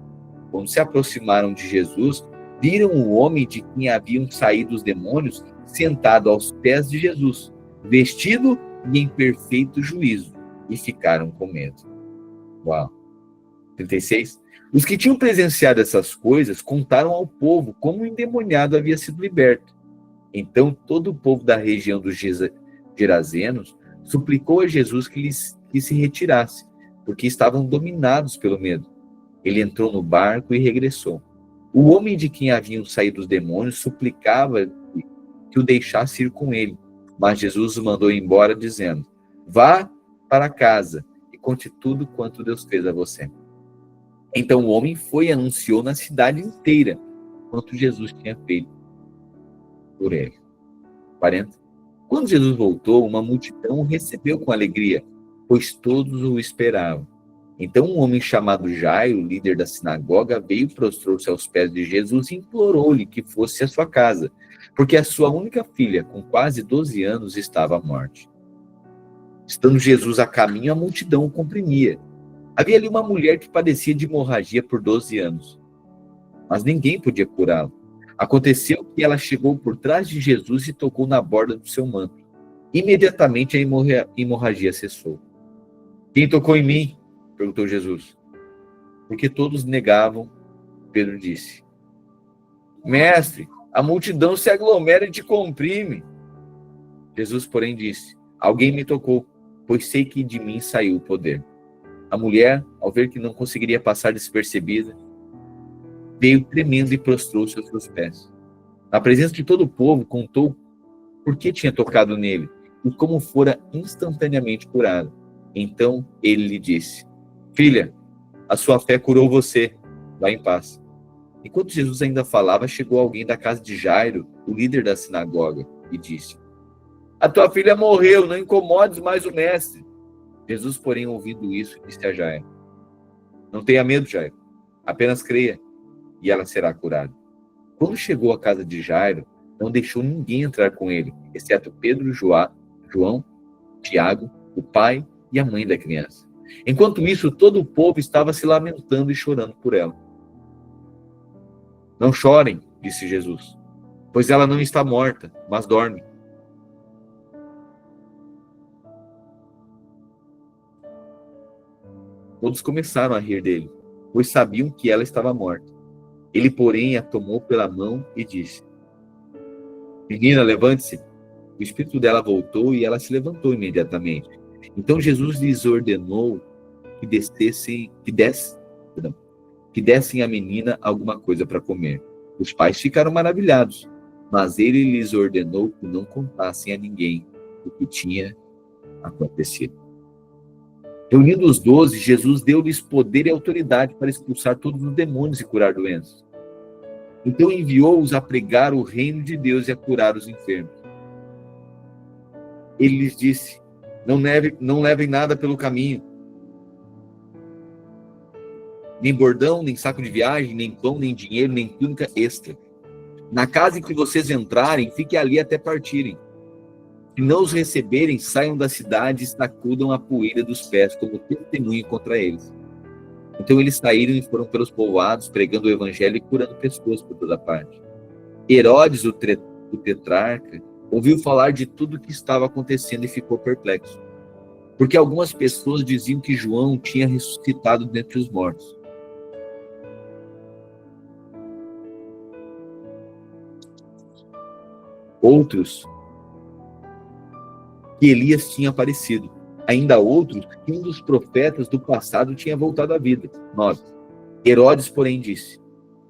Quando se aproximaram de Jesus, viram o homem de quem haviam saído os demônios sentado aos pés de Jesus, vestido e em perfeito juízo, e ficaram com medo. Uau! 36. Os que tinham presenciado essas coisas contaram ao povo como o endemoniado havia sido liberto. Então todo o povo da região dos Gerazenos suplicou a Jesus que se retirasse, porque estavam dominados pelo medo. Ele entrou no barco e regressou. O homem de quem haviam saído os demônios suplicava que o deixasse ir com ele, mas Jesus o mandou embora, dizendo: vá para casa e conte tudo quanto Deus fez a você. Então o homem foi e anunciou na cidade inteira quanto Jesus tinha feito por ele. 40. Quando Jesus voltou, uma multidão o recebeu com alegria, pois todos o esperavam. Então um homem chamado Jairo, líder da sinagoga, veio, prostrou-se aos pés de Jesus e implorou-lhe que fosse à sua casa, porque a sua única filha, com quase 12 anos, estava à morte. Estando Jesus a caminho, a multidão o comprimia. Havia ali uma mulher que padecia de hemorragia por 12 anos, mas ninguém podia curá-la. Aconteceu que ela chegou por trás de Jesus e tocou na borda do seu manto. Imediatamente a hemorragia cessou. Quem tocou em mim? Perguntou Jesus. Porque todos negavam, Pedro disse: mestre, a multidão se aglomera e te comprime. Jesus, porém, disse: alguém me tocou, pois sei que de mim saiu o poder. A mulher, ao ver que não conseguiria passar despercebida, veio tremendo e prostrou-se aos seus pés. Na presença de todo o povo, contou por que tinha tocado nele e como fora instantaneamente curado. Então ele lhe disse: Filha, a sua fé curou você. Vá em paz. Enquanto Jesus ainda falava, chegou alguém da casa de Jairo, o líder da sinagoga, e disse: A tua filha morreu, não incomodes mais o mestre. Jesus, porém, ouvindo isso, disse a Jairo: Não tenha medo, Jairo. Apenas creia, e ela será curada. Quando chegou à casa de Jairo, não deixou ninguém entrar com ele, exceto Pedro, João, Tiago, o pai e a mãe da criança. Enquanto isso, todo o povo estava se lamentando e chorando por ela. Não chorem, disse Jesus, pois ela não está morta, mas dorme. Todos começaram a rir dele, pois sabiam que ela estava morta. Ele, porém, a tomou pela mão e disse: Menina, levante-se. O espírito dela voltou e ela se levantou imediatamente. Então Jesus lhes ordenou que dessem à menina alguma coisa para comer. Os pais ficaram maravilhados, mas ele lhes ordenou que não contassem a ninguém o que tinha acontecido. Reunindo os 12, Jesus deu-lhes poder e autoridade para expulsar todos os demônios e curar doenças. Então enviou-os a pregar o reino de Deus e a curar os enfermos. Ele lhes disse: Não levem nada pelo caminho, nem bordão, nem saco de viagem, nem pão, nem dinheiro, nem túnica extra. Na casa em que vocês entrarem, fiquem ali até partirem. Se não os receberem, saiam da cidade e sacudam a poeira dos pés como testemunho contra eles. Então eles saíram e foram pelos povoados, pregando o evangelho e curando pessoas por toda parte. Herodes, o tetrarca, ouviu falar de tudo o que estava acontecendo e ficou perplexo, porque algumas pessoas diziam que João tinha ressuscitado dentre os mortos. Outros, que Elias tinha aparecido. Ainda outros, que um dos profetas do passado tinha voltado à vida. 9. Herodes, porém, disse: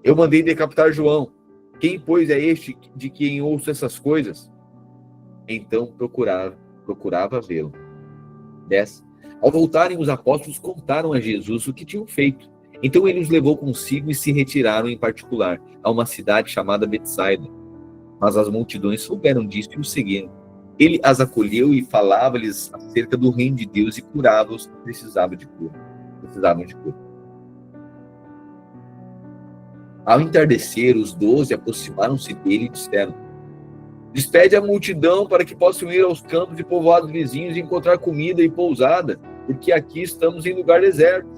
Eu mandei decapitar João. Quem, pois, é este de quem ouço essas coisas? Então procurava vê-lo. 10. Ao voltarem, os apóstolos contaram a Jesus o que tinham feito. Então ele os levou consigo e se retiraram em particular a uma cidade chamada Betsaida. Mas as multidões souberam disso e o seguiram. Ele as acolheu e falava-lhes acerca do reino de Deus e curava os que precisavam de cura. Ao entardecer, os 12 aproximaram-se dele e disseram: Despede a multidão para que possam ir aos campos e povoados vizinhos e encontrar comida e pousada, porque aqui estamos em lugar deserto.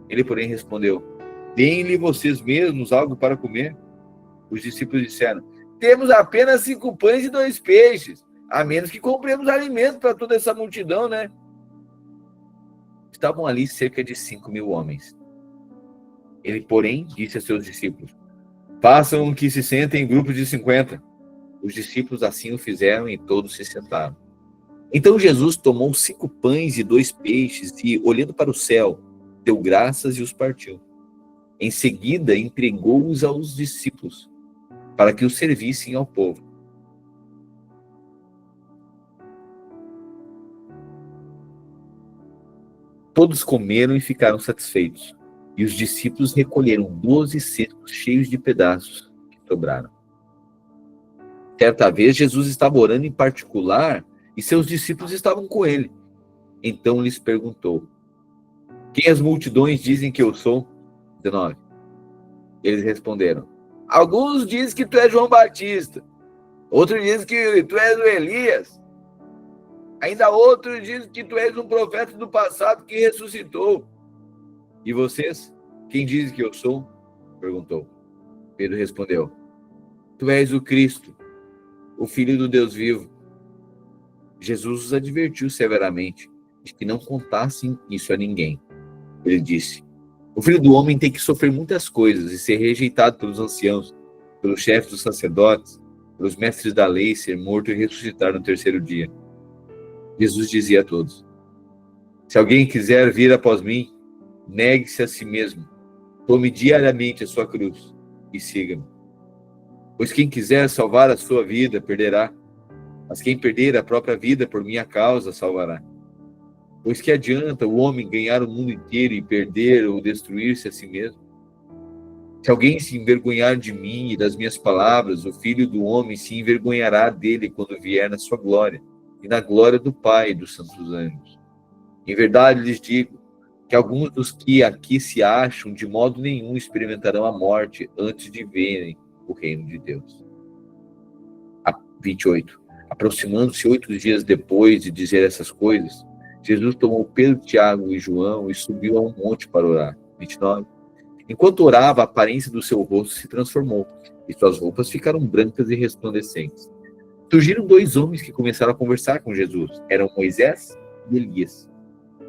Ele, porém, respondeu: Deem-lhe vocês mesmos algo para comer. Os discípulos disseram: Temos apenas 5 pães e 2 peixes, a menos que compremos alimento para toda essa multidão, né? Estavam ali cerca de 5.000 homens. Ele, porém, disse a seus discípulos: Façam que se sentem em grupos de 50. Os discípulos assim o fizeram e todos se sentaram. Então Jesus tomou 5 pães e 2 peixes e, olhando para o céu, deu graças e os partiu. Em seguida, entregou-os aos discípulos, para que os servissem ao povo. Todos comeram e ficaram satisfeitos, e os discípulos recolheram 12 cestos cheios de pedaços que sobraram. Certa vez, Jesus estava orando em particular e seus discípulos estavam com ele. Então lhes perguntou: Quem as multidões dizem que eu sou? 19. Eles responderam: Alguns dizem que tu és João Batista, outros dizem que tu és o Elias, ainda outros dizem que tu és um profeta do passado que ressuscitou. E vocês? Quem dizem que eu sou? Perguntou. Pedro respondeu: Tu és o Cristo, o Filho do Deus vivo. Jesus os advertiu severamente de que não contassem isso a ninguém. Ele disse: O Filho do Homem tem que sofrer muitas coisas e ser rejeitado pelos anciãos, pelos chefes dos sacerdotes, pelos mestres da lei, ser morto e ressuscitar no 3º dia. Jesus dizia a todos: Se alguém quiser vir após mim, negue-se a si mesmo, tome diariamente a sua cruz e siga-me. Pois quem quiser salvar a sua vida, perderá. Mas quem perder a própria vida por minha causa, salvará. Pois que adianta o homem ganhar o mundo inteiro e perder ou destruir-se a si mesmo? Se alguém se envergonhar de mim e das minhas palavras, o Filho do Homem se envergonhará dele quando vier na sua glória, e na glória do Pai e dos santos anjos. Em verdade lhes digo que alguns dos que aqui se acham, de modo nenhum experimentarão a morte antes de verem o reino de Deus. 28. Aproximando-se 8 dias depois de dizer essas coisas, Jesus tomou Pedro, Tiago e João e subiu a um monte para orar. 29. Enquanto orava, a aparência do seu rosto se transformou, e suas roupas ficaram brancas e resplandecentes. Surgiram 2 homens que começaram a conversar com Jesus. Eram Moisés e Elias.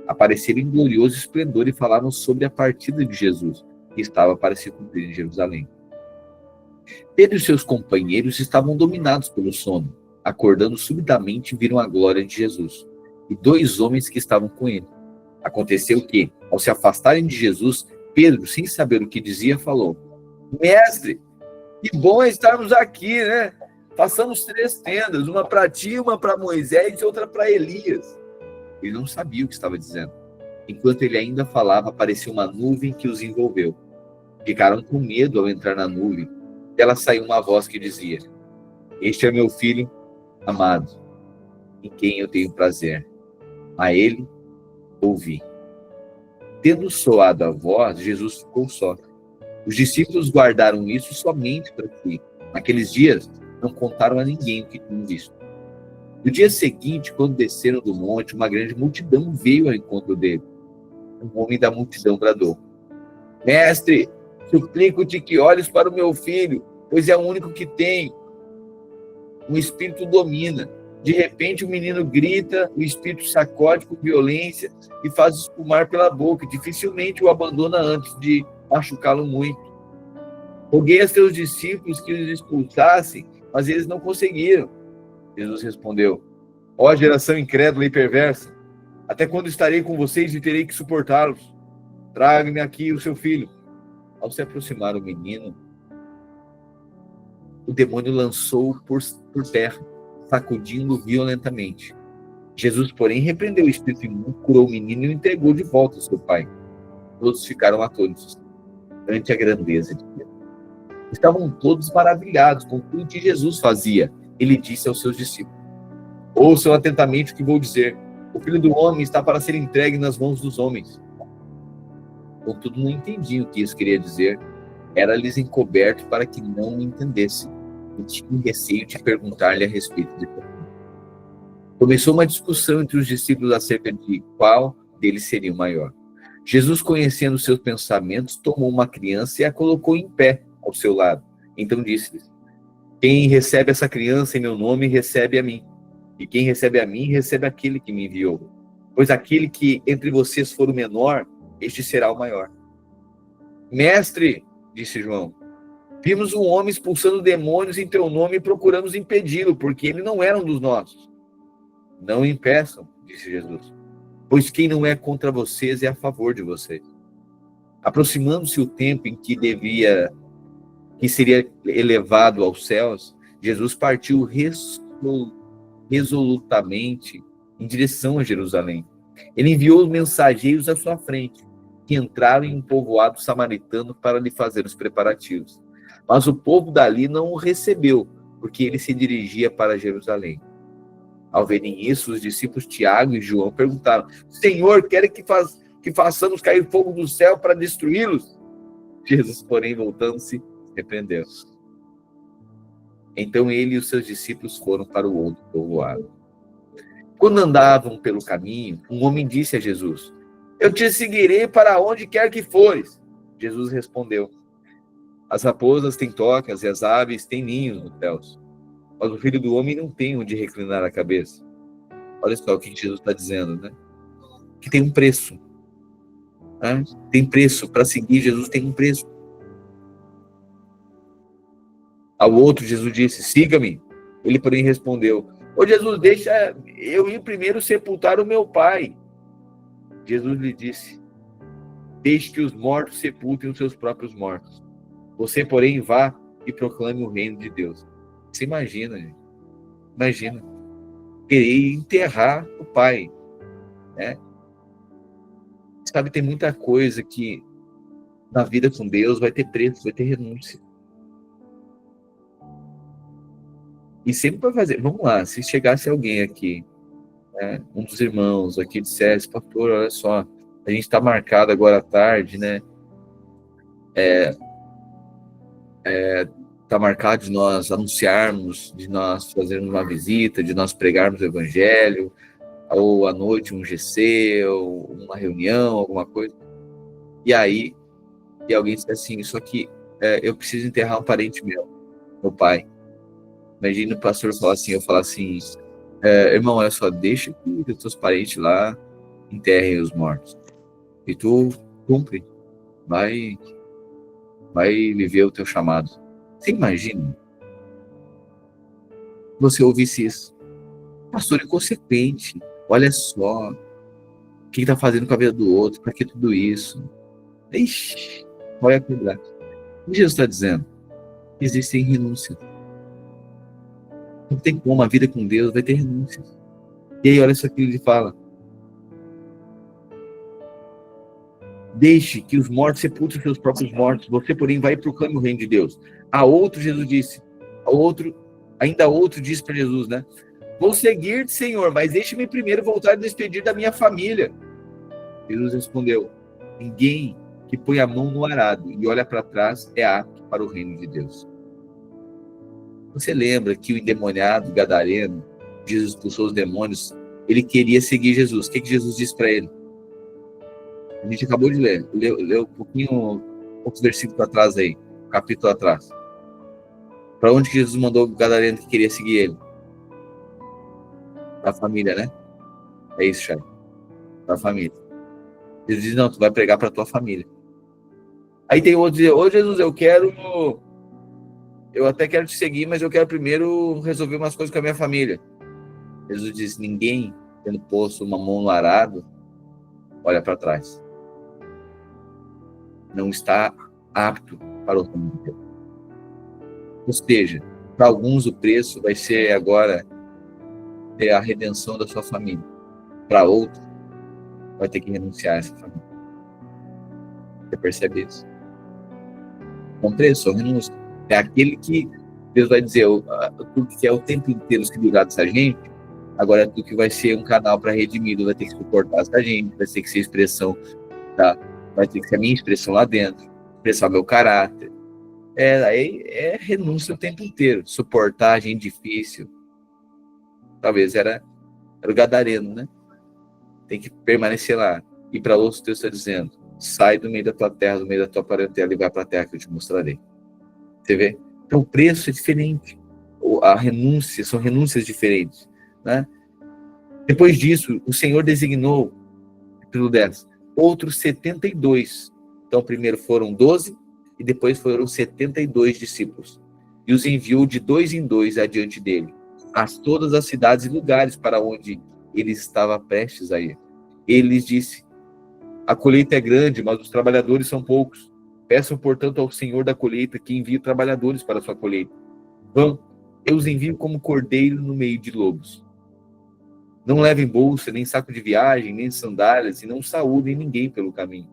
Apareceram em glorioso esplendor e falaram sobre a partida de Jesus, que estava para se cumprir em Jerusalém. Pedro e seus companheiros estavam dominados pelo sono. Acordando subitamente, viram a glória de Jesus e 2 homens que estavam com ele. Aconteceu que, ao se afastarem de Jesus, Pedro, sem saber o que dizia, falou: Mestre, que bom é estarmos aqui, né? Façamos 3 tendas, uma para ti, uma para Moisés e outra para Elias. Ele não sabia o que estava dizendo. Enquanto ele ainda falava, apareceu uma nuvem que os envolveu. Ficaram com medo ao entrar na nuvem. Dela saiu uma voz que dizia: Este é meu filho amado, em quem eu tenho prazer. A ele ouvi. Tendo soado a voz, Jesus ficou só. Os discípulos guardaram isso somente para si. Naqueles dias, não contaram a ninguém o que tinham visto. No dia seguinte, quando desceram do monte, uma grande multidão veio ao encontro dele. Um homem da multidão bradou: Mestre, suplico-te que olhes para o meu filho, pois é o único que tem. Um espírito domina. De repente, o menino grita, o espírito sacode com violência e faz espumar pela boca. Dificilmente o abandona antes de machucá-lo muito. Roguei a seus discípulos que os expulsassem, mas eles não conseguiram. Jesus respondeu: Ó geração incrédula e perversa, até quando estarei com vocês e terei que suportá-los? Traga-me aqui o seu filho. Ao se aproximar o menino, o demônio lançou-o por terra, sacudindo-o violentamente. Jesus, porém, repreendeu o espírito imundo, curou o menino e o entregou de volta ao seu pai. Todos ficaram atônitos ante a grandeza de Deus. Estavam todos maravilhados com tudo que Jesus fazia. Ele disse aos seus discípulos: Ouçam atentamente o que vou dizer. O Filho do Homem está para ser entregue nas mãos dos homens. Contudo, não entendiam o que isso queria dizer. Era-lhes encoberto para que não o entendessem. E tinham receio de perguntar-lhe a respeito de tudo. Começou uma discussão entre os discípulos acerca de qual deles seria o maior. Jesus, conhecendo seus pensamentos, tomou uma criança e a colocou em pé ao seu lado. Então disse-lhes: Quem recebe essa criança em meu nome, recebe a mim. E quem recebe a mim, recebe aquele que me enviou. Pois aquele que entre vocês for o menor, este será o maior. Mestre, disse João, vimos um homem expulsando demônios em teu nome e procuramos impedi-lo, porque ele não era um dos nossos. Não o impeçam, disse Jesus, pois quem não é contra vocês é a favor de vocês. Aproximando-se o tempo em que seria elevado aos céus, Jesus partiu resolutamente em direção a Jerusalém. Ele enviou os mensageiros à sua frente, que entraram em um povoado samaritano para lhe fazer os preparativos. Mas o povo dali não o recebeu, porque ele se dirigia para Jerusalém. Ao verem isso, os discípulos Tiago e João perguntaram: Senhor, quer que façamos cair fogo do céu para destruí-los? Jesus, porém, voltando-se, repreendeu. Então ele e os seus discípulos foram para o outro povoado. Quando andavam pelo caminho, um homem disse a Jesus: Eu te seguirei para onde quer que fores. Jesus respondeu: As raposas têm tocas e as aves têm ninhos nos céus, mas o Filho do Homem não tem onde reclinar a cabeça. Olha só o que Jesus está dizendo, né? Que tem um preço. Né? Tem preço. Para seguir Jesus tem um preço. Ao outro, Jesus disse: Siga-me. Ele, porém, respondeu: Ô Jesus, deixa eu ir primeiro sepultar o meu pai. Jesus lhe disse: Deixe que os mortos sepultem os seus próprios mortos. Você, porém, vá e proclame o reino de Deus. Você imagina, gente. Imagina. Querer enterrar o pai. Né? Sabe, tem muita coisa que na vida com Deus vai ter preço, vai ter renúncia. E sempre vai fazer. Vamos lá, se chegasse alguém aqui, né, um dos irmãos aqui dissesse, pastor, olha só, a gente está marcado agora à tarde, né? Está marcado de nós anunciarmos, de nós fazermos uma visita, de nós pregarmos o evangelho, ou à noite um GC, ou uma reunião, alguma coisa. E aí, e alguém disse assim, só que eu preciso enterrar um parente meu pai. Imagina o pastor falar assim, eu falar assim, irmão, olha só, deixa que os teus parentes lá enterrem os mortos. E tu cumpre, vai viver o teu chamado. Você imagina? Você ouvisse isso. Pastor inconsequente, olha só, o que está fazendo com a vida do outro, para que tudo isso? Ixi, olha a quebrar. O que Jesus está dizendo? Existem renúncias. Não tem como, a vida com Deus vai ter renúncias. E aí, olha só que ele fala. Deixe que os mortos sepultem seus próprios mortos. Você, porém, vai e proclame o reino de Deus. A outro, Jesus disse. Ainda outro disse para Jesus, né? Vou seguir-te, Senhor, mas deixe-me primeiro voltar a despedir da minha família. Jesus respondeu, ninguém que põe a mão no arado e olha para trás é apto para o reino de Deus. Você lembra que o endemoniado gadareno, Jesus expulsou os demônios, ele queria seguir Jesus. O que Jesus disse para ele? A gente acabou de ler. Leu poucos versículos atrás aí, capítulo atrás. Para onde que Jesus mandou o gadareno que queria seguir ele? Para a família, né? É isso, Chay. Para a família. Jesus diz, não, tu vai pregar para a tua família. Aí tem outro dizer, ô Jesus, eu até quero te seguir, mas eu quero primeiro resolver umas coisas com a minha família. Jesus diz, ninguém tendo posto uma mão no arado, olha para trás. Não está apto para o reino de Deus. Ou seja, para alguns o preço vai ser agora ter a redenção da sua família. Para outros, vai ter que renunciar a essa família. Você percebe isso? Com preço, ou renúncia. É aquele que Deus vai dizer, tu que é o tempo inteiro segurar dessa gente, agora tu que vai ser um canal para redimido, vai ter que suportar essa gente, vai ter que ser expressão, tá? Vai ter que ser a minha expressão lá dentro, expressar meu caráter. Aí é renúncia o tempo inteiro, suportar a gente difícil. Talvez era o gadareno, né? Tem que permanecer lá. E para outros, Deus está dizendo, sai do meio da tua terra, do meio da tua parentela e vai para a terra que eu te mostrarei. Você vê? Então o preço é diferente. A renúncia, são renúncias diferentes, né? Depois disso, o Senhor designou, capítulo 10, outros 72. Então primeiro foram 12 e depois foram 72 discípulos. E os enviou de 2 em 2 adiante dele, a todas as cidades e lugares para onde ele estava prestes a ir. Ele lhes disse, a colheita é grande, mas os trabalhadores são poucos. Peçam, portanto, ao Senhor da colheita que envie trabalhadores para a sua colheita. Vão, eu os envio como cordeiro no meio de lobos. Não levem bolsa, nem saco de viagem, nem sandálias, e não saúdem ninguém pelo caminho.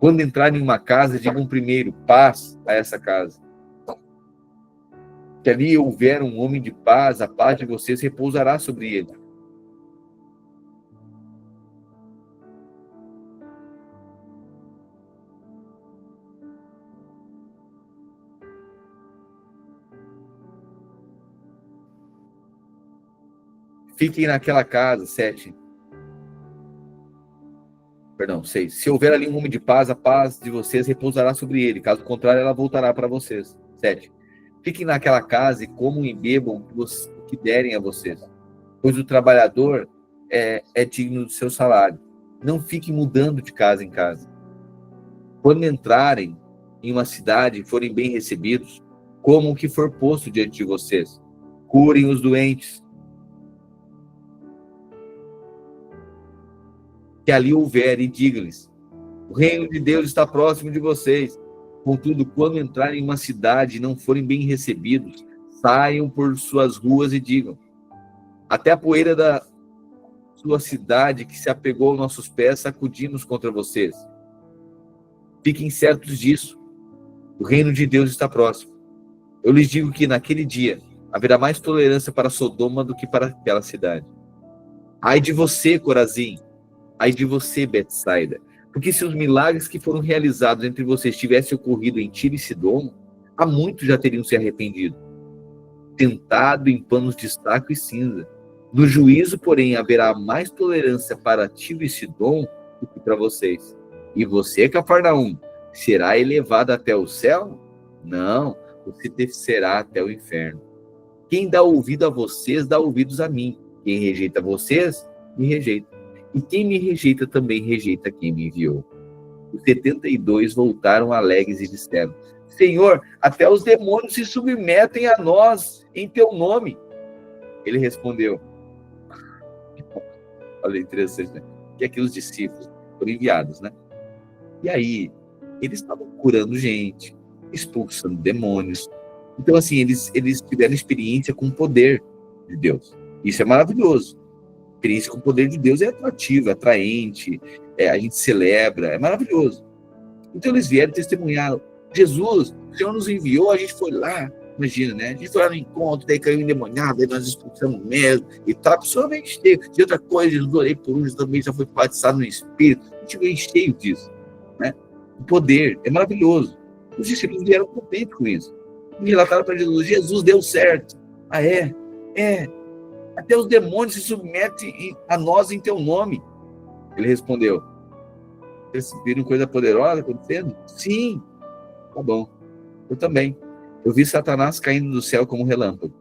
Quando entrarem em uma casa, digam primeiro, paz a essa casa. Que ali houver um homem de paz, a paz de vocês repousará sobre ele. Fiquem naquela casa, 7. Perdão, 6. Se houver ali um homem de paz, a paz de vocês repousará sobre ele. Caso contrário, ela voltará para vocês. 7. Fiquem naquela casa e comam e bebam o que derem a vocês. Pois o trabalhador é digno do seu salário. Não fiquem mudando de casa em casa. Quando entrarem em uma cidade e forem bem recebidos, comam o que for posto diante de vocês. Curem os doentes. Que ali houver, e diga-lhes, o reino de Deus está próximo de vocês. Contudo, quando entrarem em uma cidade e não forem bem recebidos, saiam por suas ruas e digam, até a poeira sua cidade que se apegou aos nossos pés, sacudimos contra vocês. Fiquem certos disso. O reino de Deus está próximo. Eu lhes digo que naquele dia haverá mais tolerância para Sodoma do que para aquela cidade. Ai de você, Corazim! Ai de você, Betsaida! Porque se os milagres que foram realizados entre vocês tivessem ocorrido em Tiro e Sidom, há muitos já teriam se arrependido, tentado em panos de saco e cinza. No juízo, porém, haverá mais tolerância para Tiro e Sidom do que para vocês. E você, Cafarnaum, será elevado até o céu? Não, você descerá até o inferno. Quem dá ouvido a vocês, dá ouvidos a mim. Quem rejeita vocês, me rejeita. E quem me rejeita também rejeita quem me enviou. Os 72 voltaram alegres e disseram: Senhor, até os demônios se submetem a nós em teu nome. Ele respondeu: olha, interessante, né? Que aqui os discípulos foram enviados, né? E aí, eles estavam curando gente, expulsando demônios. Então, assim, eles tiveram experiência com o poder de Deus. Isso é maravilhoso. A experiência com o poder de Deus é atrativa, é atraente, a gente celebra, é maravilhoso. Então, eles vieram testemunhar: Jesus, o Senhor nos enviou, a gente foi lá. Imagina, né? A gente foi lá no encontro, daí caiu endemoniado, daí nós expulsamos mesmo e tal. Pessoalmente cheio. De outra coisa, Jesus orei por um, também já foi batizado no Espírito. A gente veio cheio disso, né? O poder é maravilhoso. Os discípulos vieram contentes com isso. E relataram para Jesus: Jesus, deu certo. Ah, é? É. Até os demônios se submetem a nós em teu nome. Ele respondeu: vocês viram coisa poderosa acontecendo? Sim. Tá bom. Eu também. Eu vi Satanás caindo do céu como um relâmpago.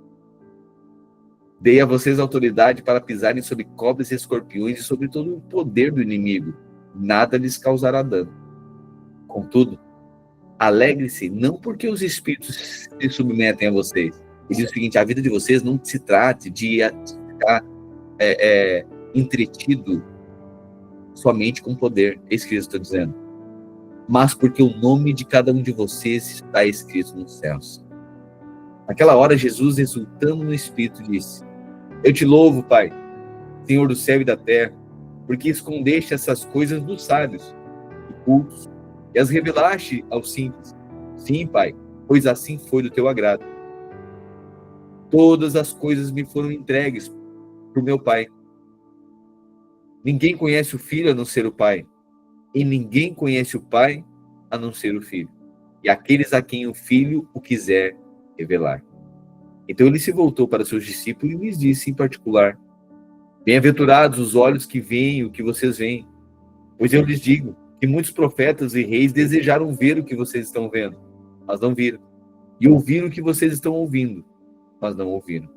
Dei a vocês autoridade para pisarem sobre cobras e escorpiões e sobre todo o poder do inimigo. Nada lhes causará dano. Contudo, alegre-se não porque os espíritos se submetem a vocês. Ele diz o seguinte: a vida de vocês não se trate de ficar entretido somente com poder. É isso que Jesus está dizendo. Mas porque o nome de cada um de vocês está escrito nos céus. Naquela hora, Jesus, exultando no Espírito, disse: Eu te louvo, Pai, Senhor do céu e da terra, porque escondeste essas coisas dos sábios e cultos e as revelaste aos simples. Sim, Pai, pois assim foi do teu agrado. Todas as coisas me foram entregues por meu Pai. Ninguém conhece o Filho a não ser o Pai, e ninguém conhece o Pai a não ser o Filho, e aqueles a quem o Filho o quiser revelar. Então ele se voltou para seus discípulos e lhes disse em particular: Bem-aventurados os olhos que veem o que vocês veem, pois eu lhes digo que muitos profetas e reis desejaram ver o que vocês estão vendo, mas não viram, e ouvir o que vocês estão ouvindo, mas não ouviram.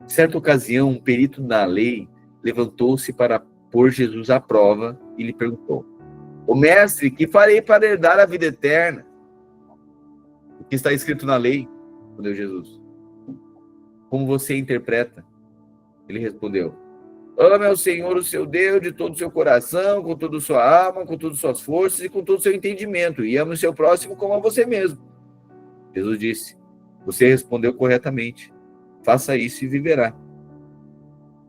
Em certa ocasião, um perito na lei levantou-se para pôr Jesus à prova e lhe perguntou: Ô mestre, que farei para herdar a vida eterna? O que está escrito na lei? Respondeu Jesus. Como você interpreta? Ele respondeu: Ame ao Senhor, o seu Deus, de todo o seu coração, com toda a sua alma, com todas as suas forças e com todo o seu entendimento, e ame o seu próximo como a você mesmo. Jesus disse: Você respondeu corretamente. Faça isso e viverá.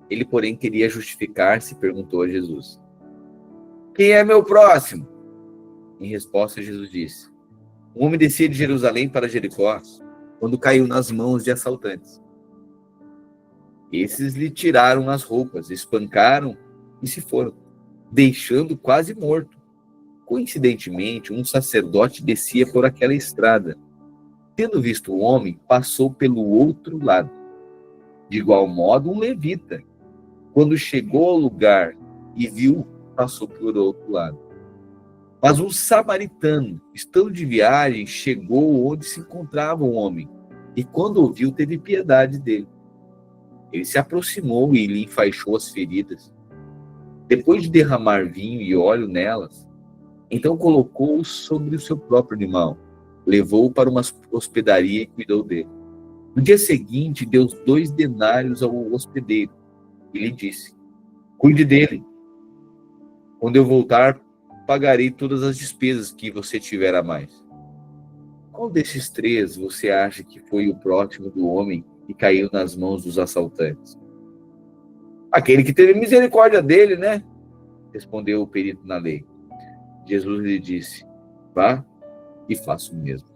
Ele, porém, queria justificar-se e perguntou a Jesus: Quem é meu próximo? Em resposta, Jesus disse: Um homem descia de Jerusalém para Jericó, quando caiu nas mãos de assaltantes. Esses lhe tiraram as roupas, espancaram e se foram, deixando quase morto. Coincidentemente, um sacerdote descia por aquela estrada. Tendo visto o homem, passou pelo outro lado. De igual modo, um levita, quando chegou ao lugar e viu, passou por outro lado. Mas um samaritano, estando de viagem, chegou onde se encontrava o homem, e quando o viu, teve piedade dele. Ele se aproximou e lhe enfaixou as feridas. Depois de derramar vinho e óleo nelas, então colocou-o sobre o seu próprio animal, levou-o para uma hospedaria e cuidou dele. No dia seguinte, deu 2 denários ao hospedeiro e lhe disse: Cuide dele. Quando eu voltar, pagarei todas as despesas que você tiver a mais. Qual desses 3 você acha que foi o próximo do homem que caiu nas mãos dos assaltantes? Aquele que teve misericórdia dele, né? Respondeu o perito na lei. Jesus lhe disse: vá e faça o mesmo.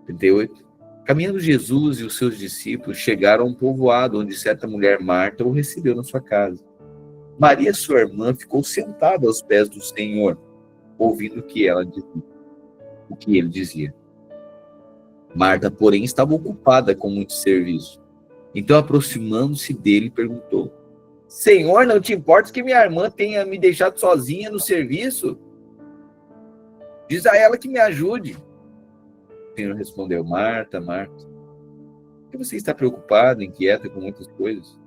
38. Caminhando Jesus e os seus discípulos chegaram a um povoado onde certa mulher, Marta, o recebeu na sua casa. Maria, sua irmã, ficou sentada aos pés do Senhor, ouvindo o que ele dizia. Marta, porém, estava ocupada com muito serviço. Então, aproximando-se dele, perguntou: Senhor, não te importa que minha irmã tenha me deixado sozinha no serviço? Diz a ela que me ajude. O Senhor respondeu: Marta, Marta, por que você está preocupada, inquieta com muitas coisas?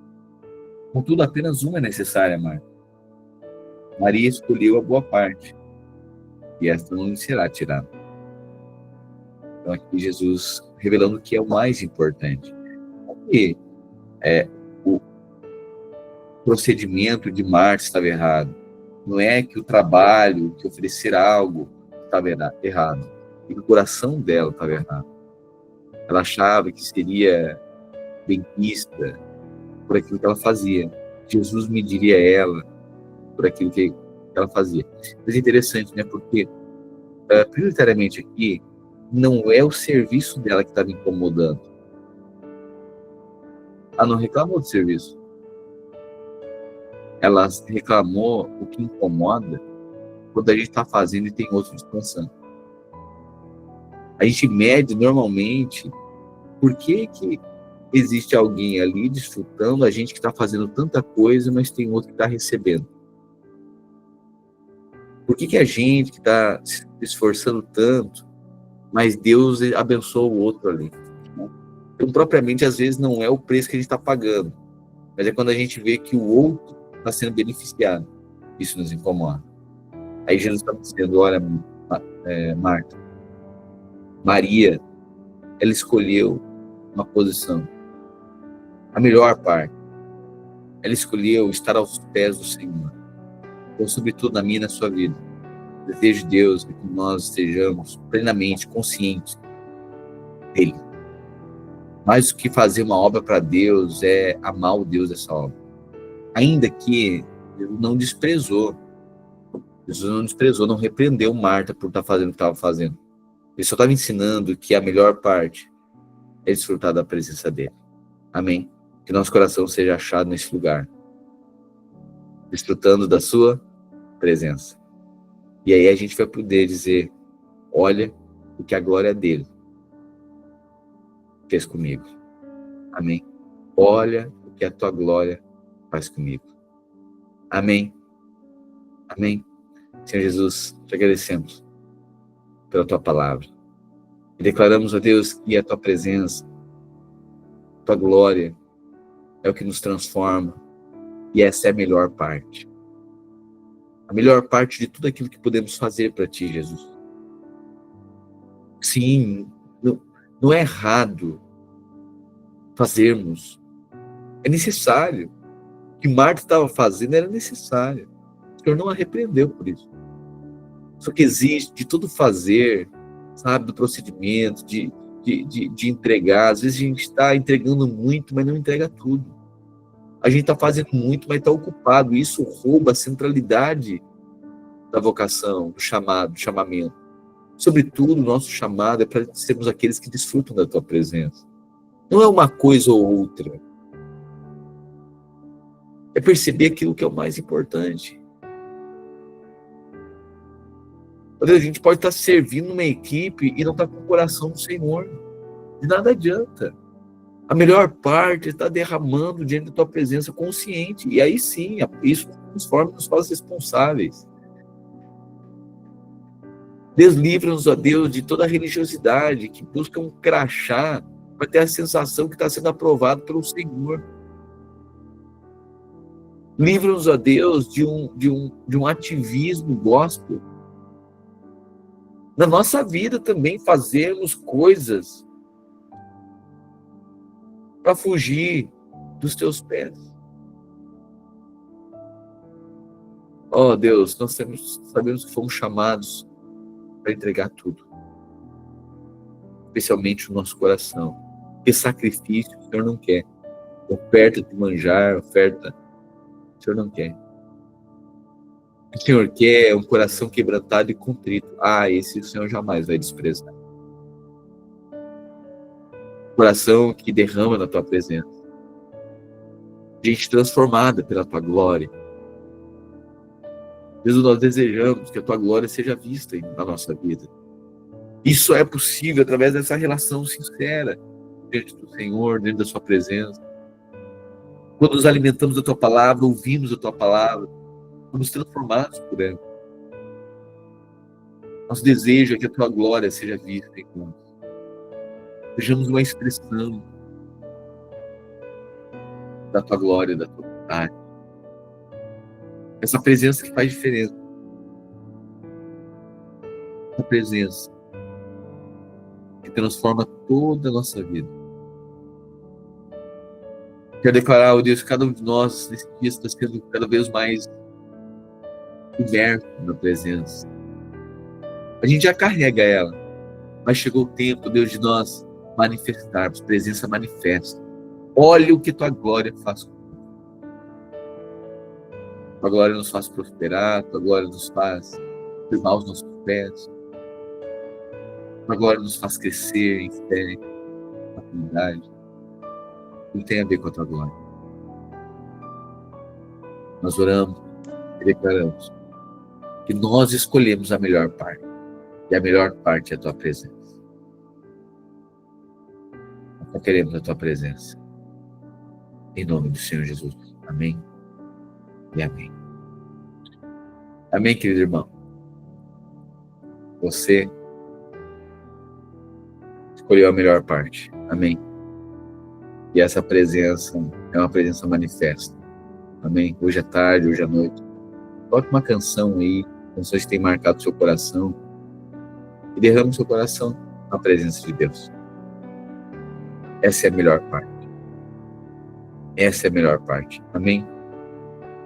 Contudo, apenas uma é necessária, Marta. Maria escolheu a boa parte, e esta não lhe será tirada. Então, aqui Jesus revelando o que é o mais importante. Porque o procedimento de Marta estava errado. Não é que o trabalho, que oferecer algo estava errado. E o coração dela estava errado. Ela achava que seria bem vista por aquilo que ela fazia. Jesus mediria ela por aquilo que ela fazia. Mas é interessante, né? Porque, prioritariamente aqui, não é o serviço dela que estava incomodando. Ela não reclamou do serviço. Ela reclamou o que incomoda quando a gente está fazendo e tem outro descansando. A gente mede normalmente por que existe alguém ali desfrutando, a gente que está fazendo tanta coisa, mas tem outro que está recebendo. Por que a gente que está se esforçando tanto, mas Deus abençoa o outro ali? Então, propriamente, às vezes, não é o preço que a gente está pagando, mas é quando a gente vê que o outro está sendo beneficiado. Isso nos incomoda. Aí Jesus está dizendo: olha, Marta, Maria, ela escolheu uma posição, a melhor parte. Ela escolheu estar aos pés do Senhor. Então, sobretudo na minha e na sua vida, o desejo de Deus é que nós estejamos plenamente conscientes dele. Mais do que fazer uma obra para Deus é amar o Deus dessa obra. Ainda que Jesus não desprezou, não repreendeu Marta por estar fazendo o que estava fazendo. Ele só estava ensinando que a melhor parte é desfrutar da presença dele. Amém? Que nosso coração seja achado nesse lugar, desfrutando da sua presença. E aí a gente vai poder dizer: olha o que a glória dele fez comigo. Amém? Olha o que a tua glória faz comigo. Amém? Amém? Senhor Jesus, te agradecemos pela tua palavra. E declaramos a Deus que a tua presença, a tua glória é o que nos transforma. E essa é a melhor parte. A melhor parte de tudo aquilo que podemos fazer para ti, Jesus. Sim, não é errado fazermos. É necessário. O que Marta estava fazendo era necessário. O Senhor não a repreendeu por isso. Só que existe de todo fazer, sabe, do procedimento, de entregar. Às vezes a gente está entregando muito, mas não entrega tudo. A gente está fazendo muito, mas está ocupado. Isso rouba a centralidade da vocação, do chamado, do chamamento. Sobretudo, o nosso chamado é para sermos aqueles que desfrutam da tua presença. Não é uma coisa ou outra. É perceber aquilo que é o mais importante. Às vezes a gente pode estar servindo uma equipe e não estar com o coração do Senhor. De nada adianta. A melhor parte está derramando diante da tua presença consciente. E aí sim, isso nos transforma e nos faz responsáveis. Deslivra-nos, ó Deus, de toda a religiosidade que busca um crachá para ter a sensação que está sendo aprovado pelo Senhor. Livra-nos, ó Deus, de um ativismo gospel. Na nossa vida também fazemos coisas para fugir dos teus pés. Ó Deus, nós sabemos que fomos chamados para entregar tudo. Especialmente o nosso coração. Porque sacrifício o Senhor não quer. oferta de manjar, oferta. O Senhor não quer. O Senhor quer um coração quebrantado e contrito. Esse o Senhor jamais vai desprezar. Coração que derrama na tua presença. Gente transformada pela tua glória. Jesus, nós desejamos que a tua glória seja vista na nossa vida. Isso é possível através dessa relação sincera diante do Senhor, dentro da sua presença. Quando nos alimentamos da tua palavra, ouvimos a tua palavra, somos transformados por ela. Nosso desejo é que a tua glória seja vista em nós. Sejamos uma expressão da tua glória, da tua vontade. Essa presença que faz diferença. Essa presença que transforma toda a nossa vida. Quero declarar, Deus, que cada um de nós nesse dia está sendo cada vez mais imerso na presença. A gente já carrega ela, mas chegou o tempo, Deus, de nós manifestarmos, presença manifesta. Olha o que tua glória faz. Tua glória nos faz prosperar, tua glória nos faz firmar os nossos pés. Tua glória nos faz crescer em fé, em maturidade. Tudo tem a ver com a tua glória. Nós oramos e declaramos que nós escolhemos a melhor parte. E a melhor parte é a tua presença. Nós queremos a tua presença. Em nome do Senhor Jesus. Amém e amém. Amém, querido irmão. Você escolheu a melhor parte. Amém. E essa presença é uma presença manifesta. Amém. Hoje à tarde, hoje à noite. Coloque uma canção aí, canções que têm marcado o seu coração. E derrame o seu coração na presença de Deus. Essa é a melhor parte. Essa é a melhor parte. Amém?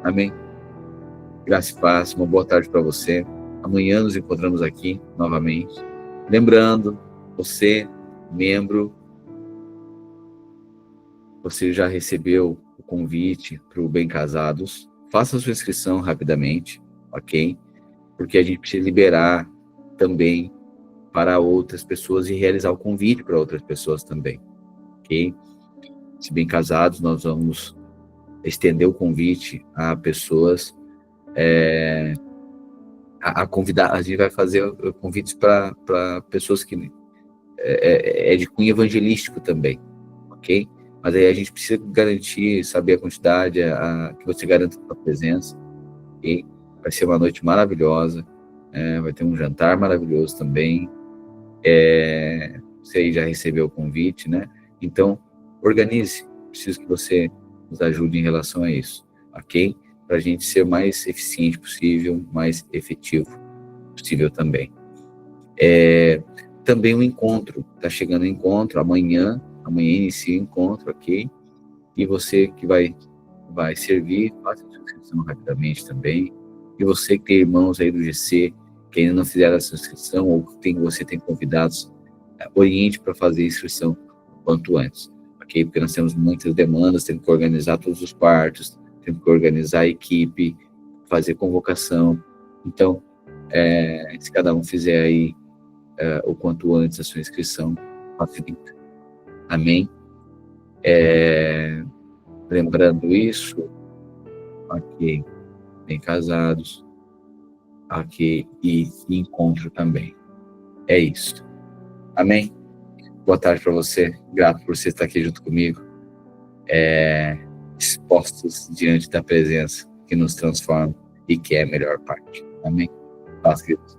Amém? Graça e paz. Uma boa tarde para você. Amanhã nos encontramos aqui novamente. Lembrando, você, membro, você já recebeu o convite para o Bem Casados. Faça a sua inscrição rapidamente, ok? Porque a gente precisa liberar também para outras pessoas e realizar o convite para outras pessoas também, ok? Se Bem Casados, nós vamos estender o convite a pessoas, a convidar, a gente vai fazer convites para pessoas que é de cunho evangelístico também, ok? Mas aí a gente precisa garantir, saber a quantidade, que você garanta a sua presença, ok? Vai ser uma noite maravilhosa, vai ter um jantar maravilhoso também, você aí já recebeu o convite, né? Então, organize, preciso que você nos ajude em relação a isso, ok? Para a gente ser o mais eficiente possível, mais efetivo possível também. Também o encontro, está chegando o encontro, amanhã inicia o encontro, ok? E você que vai servir, faça a sua inscrição rapidamente também. E você que tem irmãos aí do GC, que ainda não fizeram essa inscrição, ou você tem convidados, oriente para fazer a inscrição o quanto antes, ok? Porque nós temos muitas demandas, temos que organizar todos os quartos, temos que organizar a equipe, fazer convocação. Então, se cada um fizer aí o quanto antes a sua inscrição, facilita. Amém? Lembrando isso, ok, Bem Casados, ok, e encontro também. É isso. Amém? Boa tarde para você, grato por você estar aqui junto comigo, expostos diante da presença que nos transforma e que é a melhor parte. Amém? Paz, queridos.